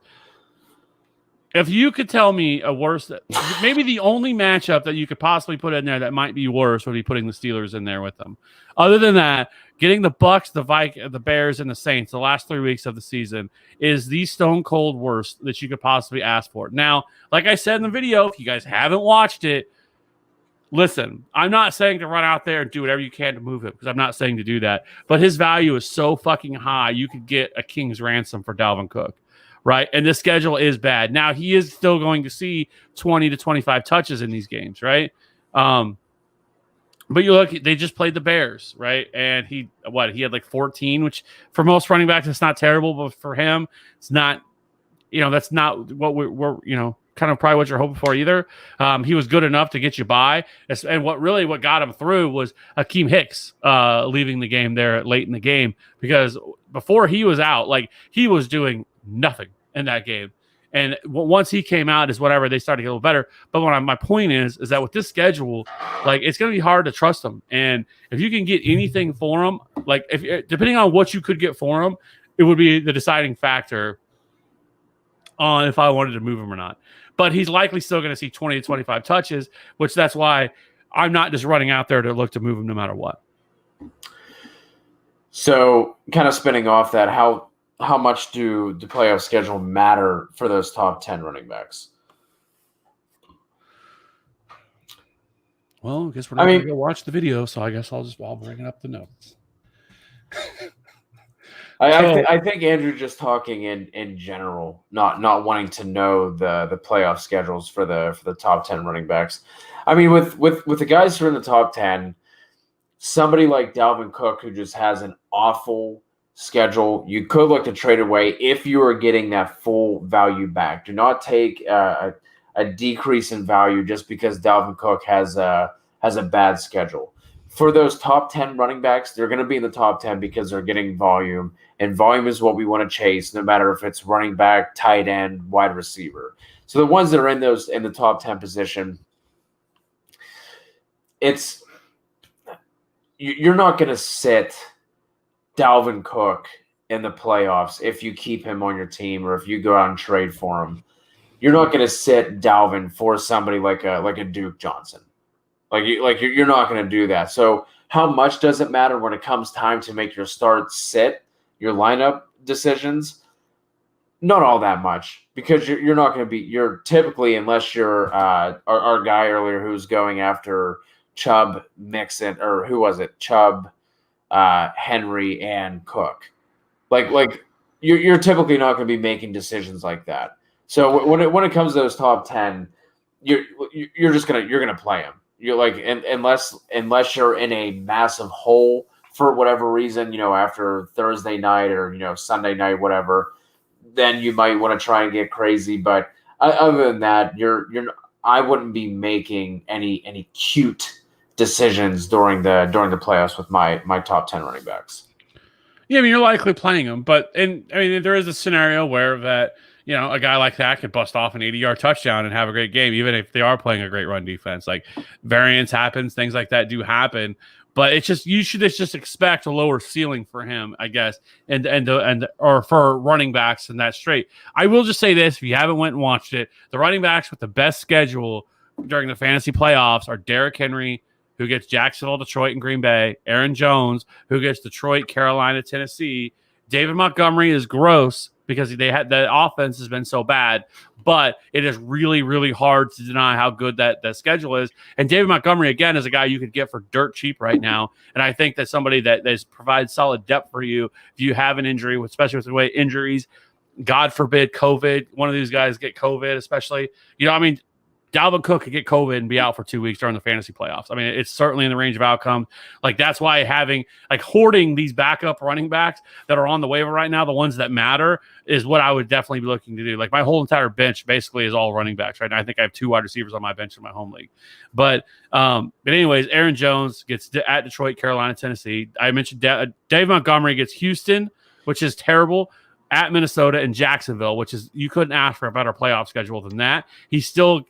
If you could tell me a worse, maybe the only matchup that you could possibly put in there that might be worse would be putting the Steelers in there with them. Other than that, getting the Bucks, the Bears, and the Saints the last 3 weeks of the season is the stone cold worst that you could possibly ask for. Now, like I said in the video, if you guys haven't watched it, listen, I'm not saying to run out there and do whatever you can to move him because I'm not saying to do that. But his value is so fucking high, you could get a king's ransom for Dalvin Cook. Right. And the schedule is bad. Now, he is still going to see 20 to 25 touches in these games. Right. But you look, they just played the Bears. Right. And he had like 14, which for most running backs, it's not terrible. But for him, it's not, that's not what we're kind of probably what you're hoping for either. He was good enough to get you by. And what got him through was Akeem Hicks leaving the game there late in the game, because before he was out, like he was doing nothing in that game. And once he came out is whatever, they started to get a little better. But my point is that with this schedule, like it's going to be hard to trust him. And if you can get anything for him, like depending on what you could get for him, it would be the deciding factor on if I wanted to move him or not. But he's likely still going to see 20 to 25 touches, which that's why I'm not just running out there to look to move him no matter what. So kind of spinning off that, how much do the playoff schedule matter for those top 10 running backs? Well, I guess we're not going to go watch the video, so I guess I'll bring up the notes. I think Andrew just talking in general, not wanting to know the playoff schedules for the top 10 running backs. I mean, with the guys who are in the top 10, somebody like Dalvin Cook who just has an awful schedule, you could look to trade away if you are getting that full value back. Do not take a decrease in value just because Dalvin Cook has a bad schedule. For those top 10 running backs, they're going to be in the top 10 because they're getting volume, and volume is what we want to chase, no matter if it's running back, tight end, wide receiver. So the ones that are in the top 10 position, you're not going to sit Dalvin Cook in the playoffs if you keep him on your team or if you go out and trade for him. You're not going to sit Dalvin for somebody like a Duke Johnson. You're not going to do that. So how much does it matter when it comes time to make your start sit, your lineup decisions? Not all that much, because you're not going to be – you're typically, unless you're our guy earlier who's going after Chubb, Mixon, or who was it? Chubb, Henry, and Cook. You're typically not going to be making decisions like that. So when it comes to those top 10, you're gonna play them. You're like, unless you're in a massive hole for whatever reason, after Thursday night or Sunday night, whatever, then you might want to try and get crazy. But other than that, I wouldn't be making any cute decisions during the playoffs with my top 10 running backs. Yeah, I mean, you're likely playing them, but there is a scenario where that a guy like that could bust off an 80-yard touchdown and have a great game, even if they are playing a great run defense. Like, variance happens, things like that do happen, but it's just you should just expect a lower ceiling for him, I guess, or for running backs in that straight. I will just say this: if you haven't went and watched it, the running backs with the best schedule during the fantasy playoffs are Derrick Henry, who gets Jacksonville, Detroit, and Green Bay; Aaron Jones, who gets Detroit, Carolina, Tennessee. David Montgomery is gross because the offense has been so bad. But it is really, really hard to deny how good that schedule is. And David Montgomery, again, is a guy you could get for dirt cheap right now. And I think that somebody that provides solid depth for you if you have an injury, especially with the way injuries, God forbid, COVID, one of these guys get COVID, especially. Dalvin Cook could get COVID and be out for 2 weeks during the fantasy playoffs. I mean, it's certainly in the range of outcome. Like, that's why hoarding these backup running backs that are on the waiver right now, the ones that matter, is what I would definitely be looking to do. Like, my whole entire bench basically is all running backs right now. I think I have 2 wide receivers on my bench in my home league. But anyways, Aaron Jones gets at Detroit, Carolina, Tennessee. I mentioned Dave Montgomery gets Houston, which is terrible, at Minnesota and Jacksonville, which is, you couldn't ask for a better playoff schedule than that. He's still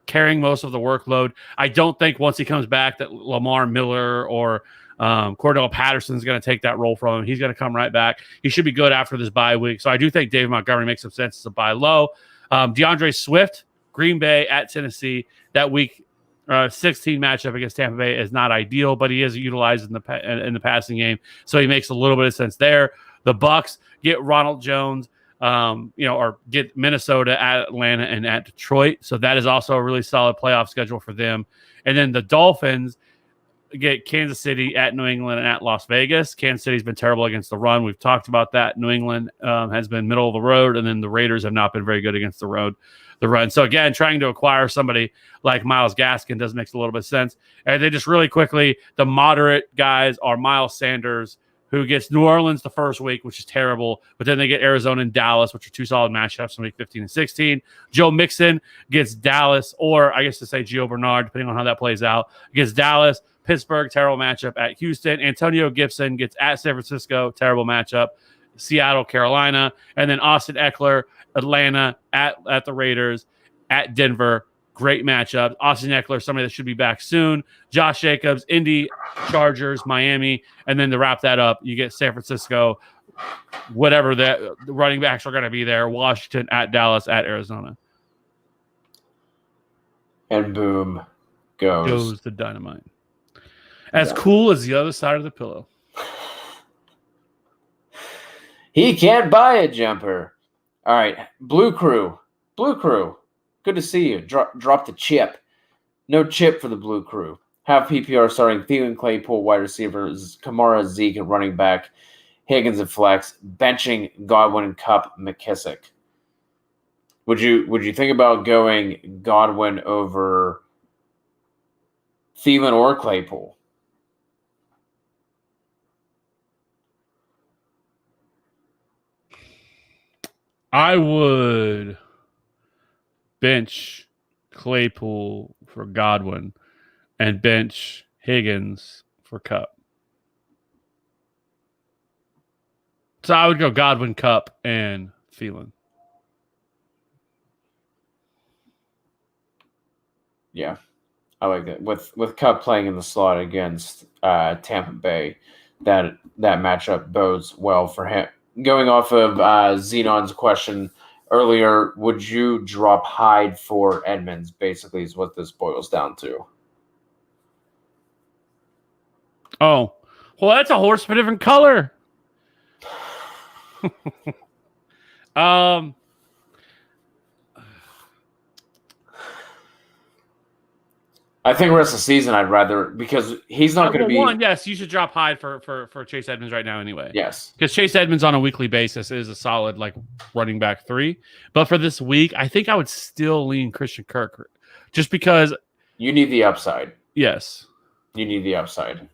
carrying most of the workload. I don't think once he comes back that Lamar Miller or Cordell Patterson is going to take that role from him. He's going to come right back. He should be good after this bye week. So I do think Dave Montgomery makes some sense as a buy low. DeAndre Swift, Green Bay at Tennessee. That week 16 matchup against Tampa Bay is not ideal, but he is utilized in the passing game. So he makes a little bit of sense there. The Bucks get Ronald Jones, or get Minnesota at Atlanta and at Detroit. So that is also a really solid playoff schedule for them. And then the Dolphins get Kansas City at New England and at Las Vegas. Kansas City's been terrible against the run. We've talked about that. New England has been middle of the road, and then the Raiders have not been very good against the run. So again, trying to acquire somebody like Myles Gaskin does make a little bit of sense. And then just really quickly, the moderate guys are Miles Sanders, who gets New Orleans the first week, which is terrible. But then they get Arizona and Dallas, which are 2 solid matchups in week 15 and 16. Joe Mixon gets Dallas, or I guess to say Gio Bernard, depending on how that plays out, gets Dallas. Pittsburgh, terrible matchup at Houston. Antonio Gibson gets at San Francisco, terrible matchup. Seattle, Carolina. And then Austin Eckler, Atlanta, at the Raiders, at Denver. Great matchup. Austin Eckler, somebody that should be back soon. Josh Jacobs, Indy, Chargers, Miami. And then to wrap that up, you get San Francisco, whatever the running backs are going to be there. Washington, at Dallas, at Arizona. And boom, goes the dynamite. As cool as the other side of the pillow. He can't buy a jumper. All right, Blue Crew. Good to see you. Drop the chip. No chip for the Blue Crew. Have PPR starting Thielen, Claypool, wide receivers, Kamara, Zeke, and running back, Higgins and flex, benching Godwin, Kupp, McKissick. Would you think about going Godwin over Thielen or Claypool? I would bench Claypool for Godwin and bench Higgins for Kupp. So I would go Godwin, Kupp, and Thielen. Yeah, I like that. With Kupp playing in the slot against Tampa Bay, that matchup bodes well for him. Going off of Zenon's question earlier, would you drop Hyde for Edmonds? Basically, is what this boils down to. Oh, well, that's a horse of a different color. I think rest of the season I'd rather, because he's not going to be. Yes, you should drop Hyde for Chase Edmonds right now anyway. Yes, because Chase Edmonds on a weekly basis is a solid running back 3. But for this week, I think I would still lean Christian Kirk, just because you need the upside. Yes, you need the upside.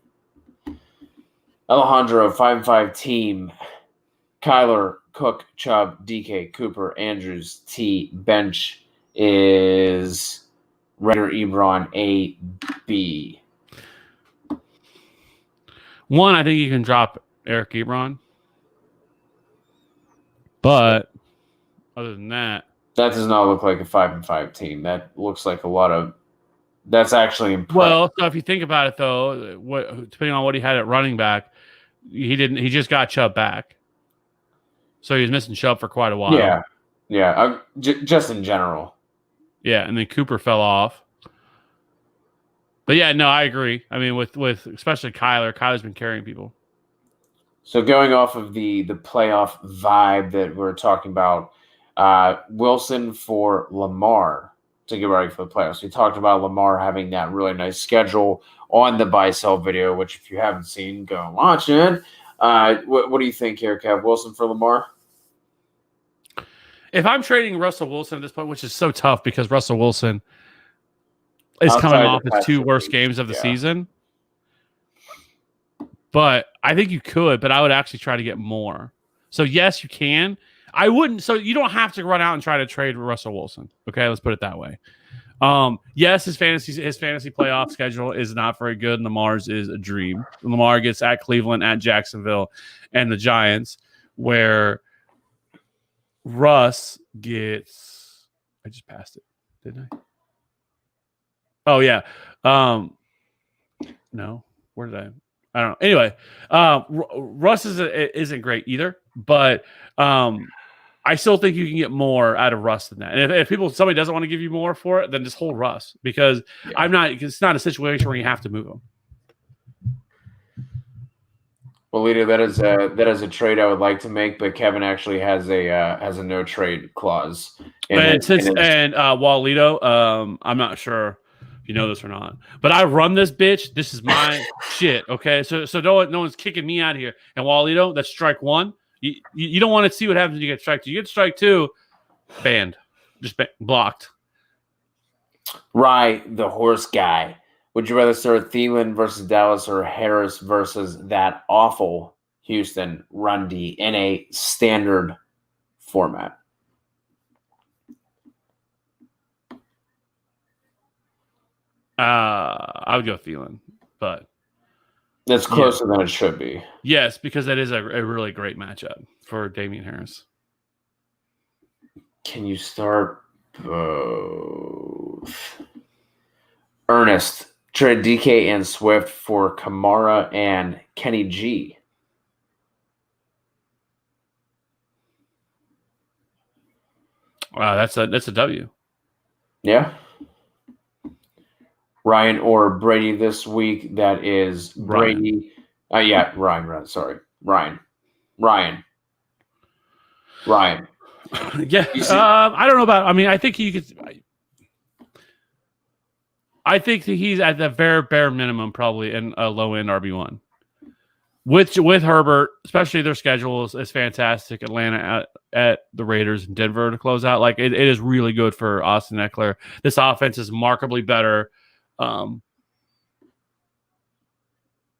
Alejandro 5-5 team. Kyler, Cook, Chubb, DK, Cooper, Andrews, T. Bench is Raider, Ebron, A, B. One, I think you can drop Eric Ebron. But other than that does not look like a 5-5 team. That looks like a lot of. That's actually impressive. Well, so if you think about it, though, depending on what he had at running back, he didn't. He just got Chubb back, so he was missing Chubb for quite a while. Yeah. Just in general. Yeah, and then Cooper fell off. But yeah, no, I agree. I mean, with especially Kyler. Kyler's been carrying people. So going off of the playoff vibe that we're talking about, Wilson for Lamar to get ready for the playoffs. We talked about Lamar having that really nice schedule on the buy sell video, which if you haven't seen, go and watch it. What do you think here, Kev? Wilson for Lamar? If I'm trading Russell Wilson at this point, which is so tough because Russell Wilson is Outside coming the off his past 2 2 worst weeks, games of the yeah. season. But I think you could, but I would actually try to get more. So yes, you can. I wouldn't. So you don't have to run out and try to trade Russell Wilson. Okay, let's put it that way. Yes, his fantasy playoff schedule is not very good. Lamar's is a dream. Lamar gets at Cleveland, at Jacksonville, and the Giants, where Russ gets. I just passed it, didn't I? Oh yeah. No, where did I don't know. Anyway, Russ isn't great either, but I still think you can get more out of Russ than that. And if somebody doesn't want to give you more for it, then just hold Russ because it's not a situation where you have to move him. Well, Lito, that is a trade I would like to make, but Kevin actually has a no trade clause. While Lito, I'm not sure if you know this or not, but I run this bitch. This is my shit. Okay, so no one's kicking me out of here. And Walito, that's strike 1. You don't want to see what happens when you get strike 2. You get strike 2, banned, just blocked. Right, the horse guy. Would you rather start Thielen versus Dallas or Harris versus that awful Houston run D in a standard format? I would go Thielen, but that's closer than it should be. Yes, because that is a really great matchup for Damian Harris. Can you start both? Ernest, trade DK and Swift for Kamara and Kenny G. That's a W. Yeah. Ryan or Brady this week. That is Brady. Ryan. Sorry. Ryan. Yeah. I don't know about. I mean, I think he could. I think that he's at the very bare minimum, probably in a low end RB1. With Herbert, especially their schedule is fantastic. Atlanta at the Raiders and Denver to close out. Like it is really good for Austin Eckler. This offense is markedly better.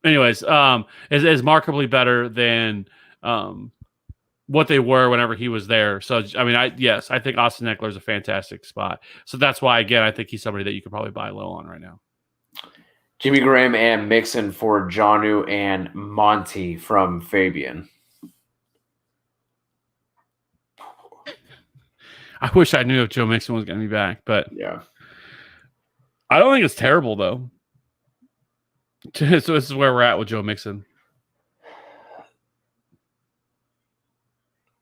Is markedly better than what they were whenever he was there. So I mean, I think Austin Eckler is a fantastic spot. So that's why again I think he's somebody that you could probably buy low on right now. Jimmy Graham and Mixon for Jonnu and Monty from Fabian. I wish I knew if Joe Mixon was going to be back, but yeah, I don't think it's terrible though. So this is where we're at with Joe Mixon.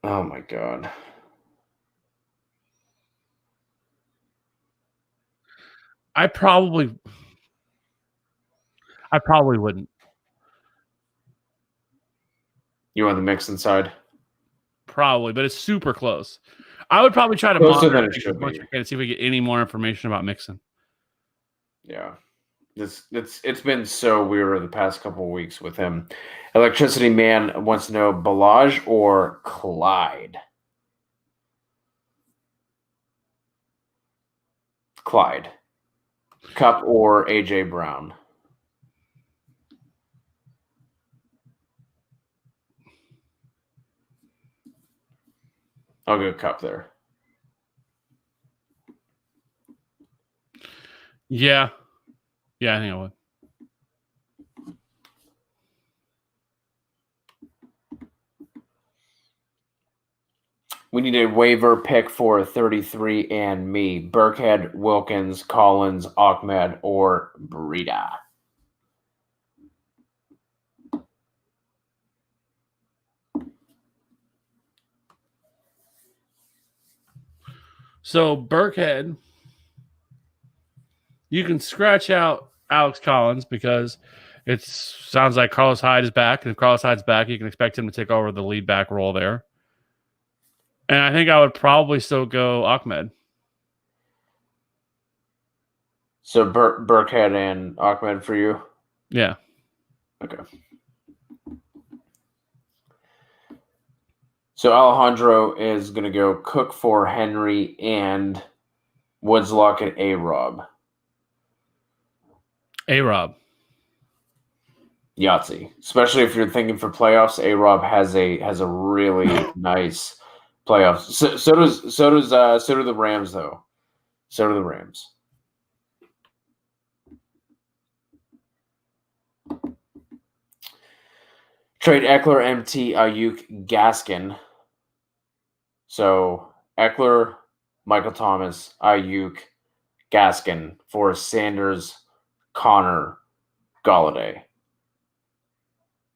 Oh my God. I probably wouldn't. You on the Mixon side? Probably, but it's super close. I would probably try to monitor as much as I can see if we get any more information about Mixon. Yeah. It's been so weird the past couple of weeks with him. Electricity Man wants to know Balaj or Clyde? Clyde. Cup or AJ Brown? I'll go Cup there. Yeah. Yeah, I think I would. We need a waiver pick for 33 and me. Burkhead, Wilkins, Collins, Ahmed, or Breida. So Burkhead, you can scratch out Alex Collins because It sounds like Carlos Hyde is back, and if Carlos Hyde's back, you can expect him to take over the lead back role there. And I think I would probably still go Ahmed. So Burkhead and Ahmed for you? Yeah. Okay. So Alejandro is going to go Cook for Henry and Woods, Lockett, A-Rob. A-Rob. Yahtzee. Especially if you're thinking for playoffs, A-Rob has a really nice playoffs. So do the Rams though. So do the Rams. Trade Eckler, MT, Ayuk, Gaskin. So Eckler, Michael Thomas, Ayuk, Gaskin for Sanders, Connor, Golladay.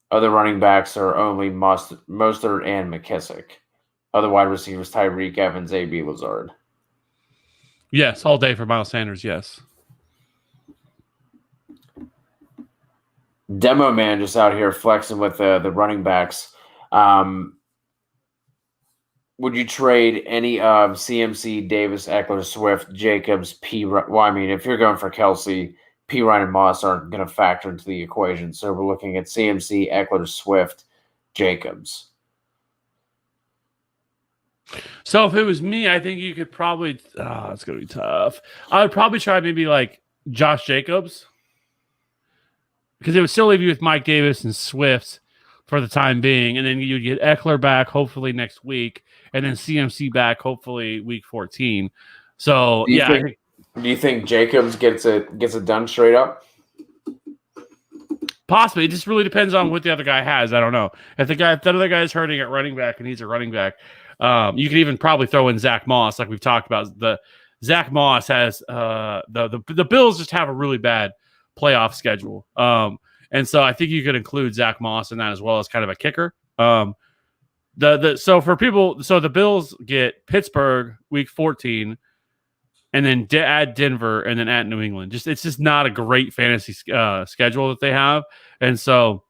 Other running backs are only Mostert and McKissick. Other wide receivers, Tyreek, Evans, A.B. Lazard. Yes, all day for Miles Sanders, yes. Demo man just out here flexing with the running backs. Would you trade any of CMC, Davis, Eckler, Swift, Jacobs, Well, I mean, if you're going for Kelsey, P. Ryan and Moss aren't going to factor into the equation. So we're looking at CMC, Eckler, Swift, Jacobs. So if it was me, I think you could probably it's going to be tough. I would probably try maybe like Josh Jacobs, because it would still leave you with Mike Davis and Swift for the time being, and then you'd get Eckler back hopefully next week, and then CMC back hopefully week 14. So do you think Jacobs gets it done straight up? Possibly. It just really depends on what the other guy has. I don't know. If the other guy is hurting at running back and he's a running back, you could even probably throw in Zach Moss, like we've talked about. The Zach Moss has the Bills just have a really bad playoff schedule. And so I think you could include Zach Moss in that as well as kind of a kicker. So the Bills get Pittsburgh week 14, and then add Denver, and then at New England. It's just not a great fantasy schedule that they have, and so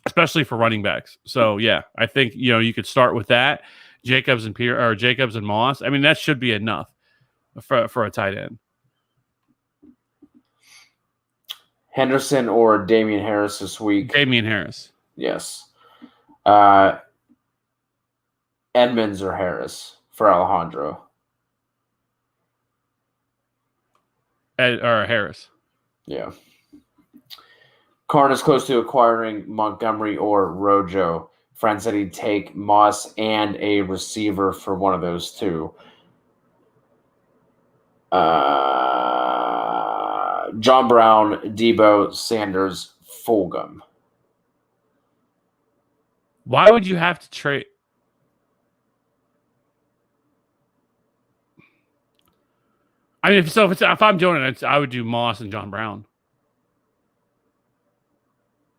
especially for running backs. So yeah, I think you could start with that, Jacobs and Moss. I mean, that should be enough for a tight end. Henderson or Damian Harris this week? Damian Harris. Yes. Edmonds or Harris for Alejandro? Or Harris. Yeah. Karn is close to acquiring Montgomery or Rojo. Friend said he'd take Moss and a receiver for one of those two. John Brown, Debo, Sanders, Fulgham. Why would you have to trade? I mean, if I'm doing it, I would do Moss and John Brown.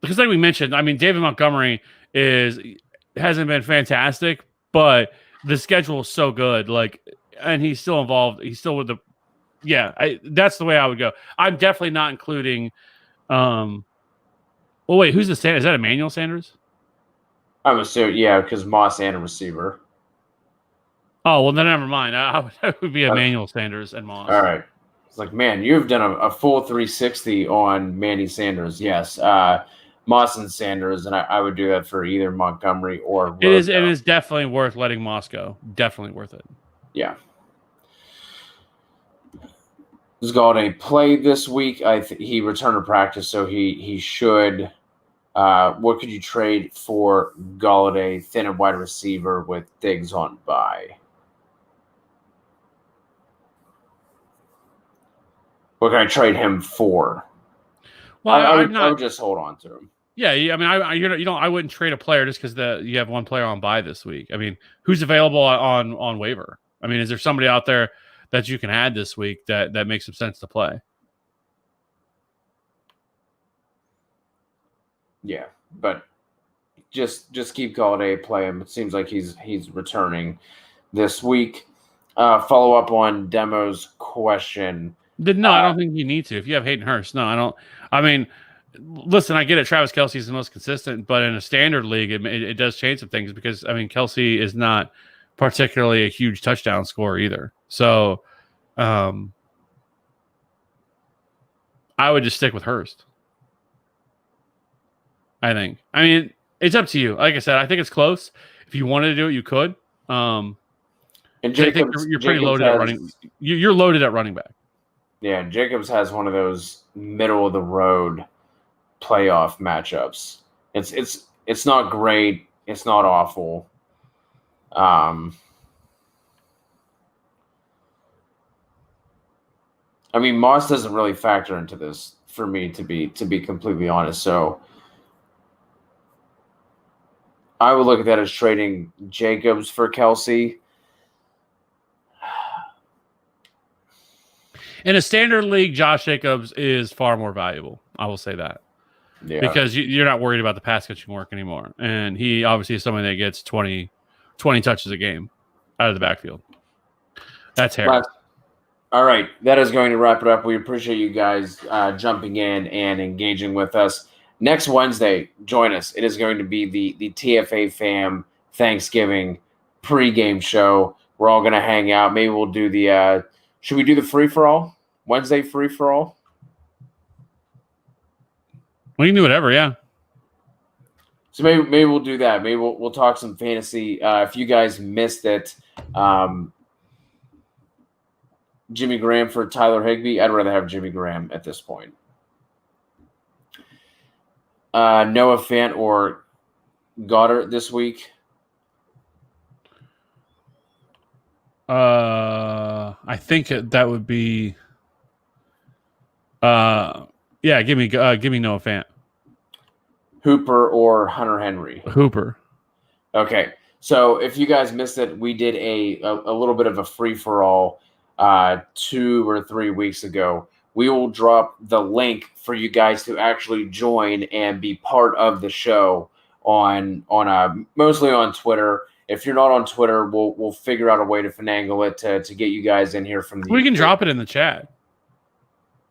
Because like we mentioned, I mean, David Montgomery hasn't been fantastic, but the schedule is so good. And he's still involved. He's still with the. Yeah, that's the way I would go. I'm definitely not including. Well, wait, who's the Sanders? Is that Emmanuel Sanders? I'm assuming, yeah, because Moss and a receiver. Oh, well, then never mind. I would be Emmanuel Sanders and Moss. All right. It's like, man, you've done a full 360 on Manny Sanders. Yes. Moss and Sanders, and I would do that for either Montgomery or Rojo. It is definitely worth letting Moss go. Definitely worth it. Yeah. He's got a play this week. He returned to practice, so he should. What could you trade for Golladay, thin and wide receiver with Diggs on bye? What can I trade him for? Well, I would just hold on to him. Yeah, I mean, I wouldn't trade a player just because you have one player on bye this week. I mean, who's available on waiver? I mean, is there somebody out there that you can add this week that makes some sense to play? Yeah, but just keep Golladay, play him. It seems like he's returning this week. Follow up on Demo's question. No, I don't think you need to. If you have Hayden Hurst, no, I don't. I mean, listen, I get it. Travis Kelce is the most consistent, but in a standard league, it does change some things because, I mean, Kelce is not particularly a huge touchdown scorer either. So I would just stick with Hurst. I think. I mean, it's up to you. Like I said, I think it's close. If you wanted to do it, you could. And Jacobs, I think you're pretty loaded at running. You're loaded at running back. Yeah, Jacobs has one of those middle of the road playoff matchups. It's not great. It's not awful. I mean, Moss doesn't really factor into this for me, to be completely honest. So I would look at that as trading Jacobs for Kelce. In a standard league, Josh Jacobs is far more valuable. I will say that. Yeah. Because you're not worried about the pass catching work anymore. And he obviously is somebody that gets 20 touches a game out of the backfield. That's Harris. All right. That is going to wrap it up. We appreciate you guys jumping in and engaging with us. Next Wednesday, join us. It is going to be the TFA Fam Thanksgiving pregame show. We're all going to hang out. Maybe we'll do the should we do the free-for-all? Wednesday free-for-all? We can do whatever, yeah. So maybe we'll do that. Maybe we'll talk some fantasy. If you guys missed it, Jimmy Graham for Tyler Higbee. I'd rather have Jimmy Graham at this point. Noah Fant or Goddard this week. I think that would be. Yeah, give me Noah Fant. Hooper or Hunter Henry. Hooper. Okay, so if you guys missed it, we did a little bit of a free for all 2 or 3 weeks ago. We will drop the link for you guys to actually join and be part of the show on mostly on Twitter. If you're not on Twitter, we'll figure out a way to finagle it to get you guys in here from the. We can drop it in the chat.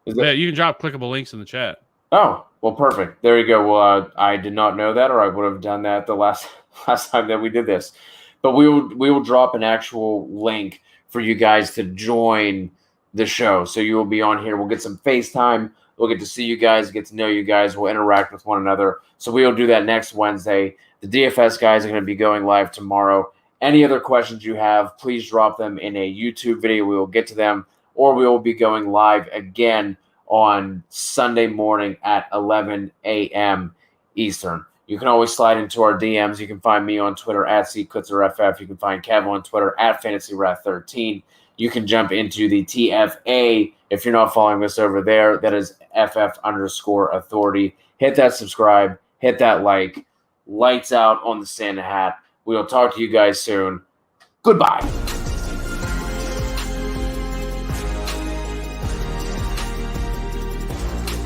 Yeah, you can drop clickable links in the chat. Oh, well, perfect. There you go. Well, I did not know that, or I would have done that the last time that we did this. But we will drop an actual link for you guys to join the show. So you will be on here. We'll get some FaceTime. We'll get to see you guys, get to know you guys. We'll interact with one another. So we will do that next Wednesday. The DFS guys are going to be going live tomorrow. Any other questions you have, please drop them in a YouTube video. We will get to them, or we will be going live again on Sunday morning at 11 a.m. Eastern. You can always slide into our DMs. You can find me on Twitter at @CKutzerFF. You can find Kevin on Twitter at FantasyWrath13. You can jump into the TFA if you're not following us over there. That is FF_authority. Hit that subscribe. Hit that like. Lights out on the Santa hat. We will talk to you guys soon. Goodbye.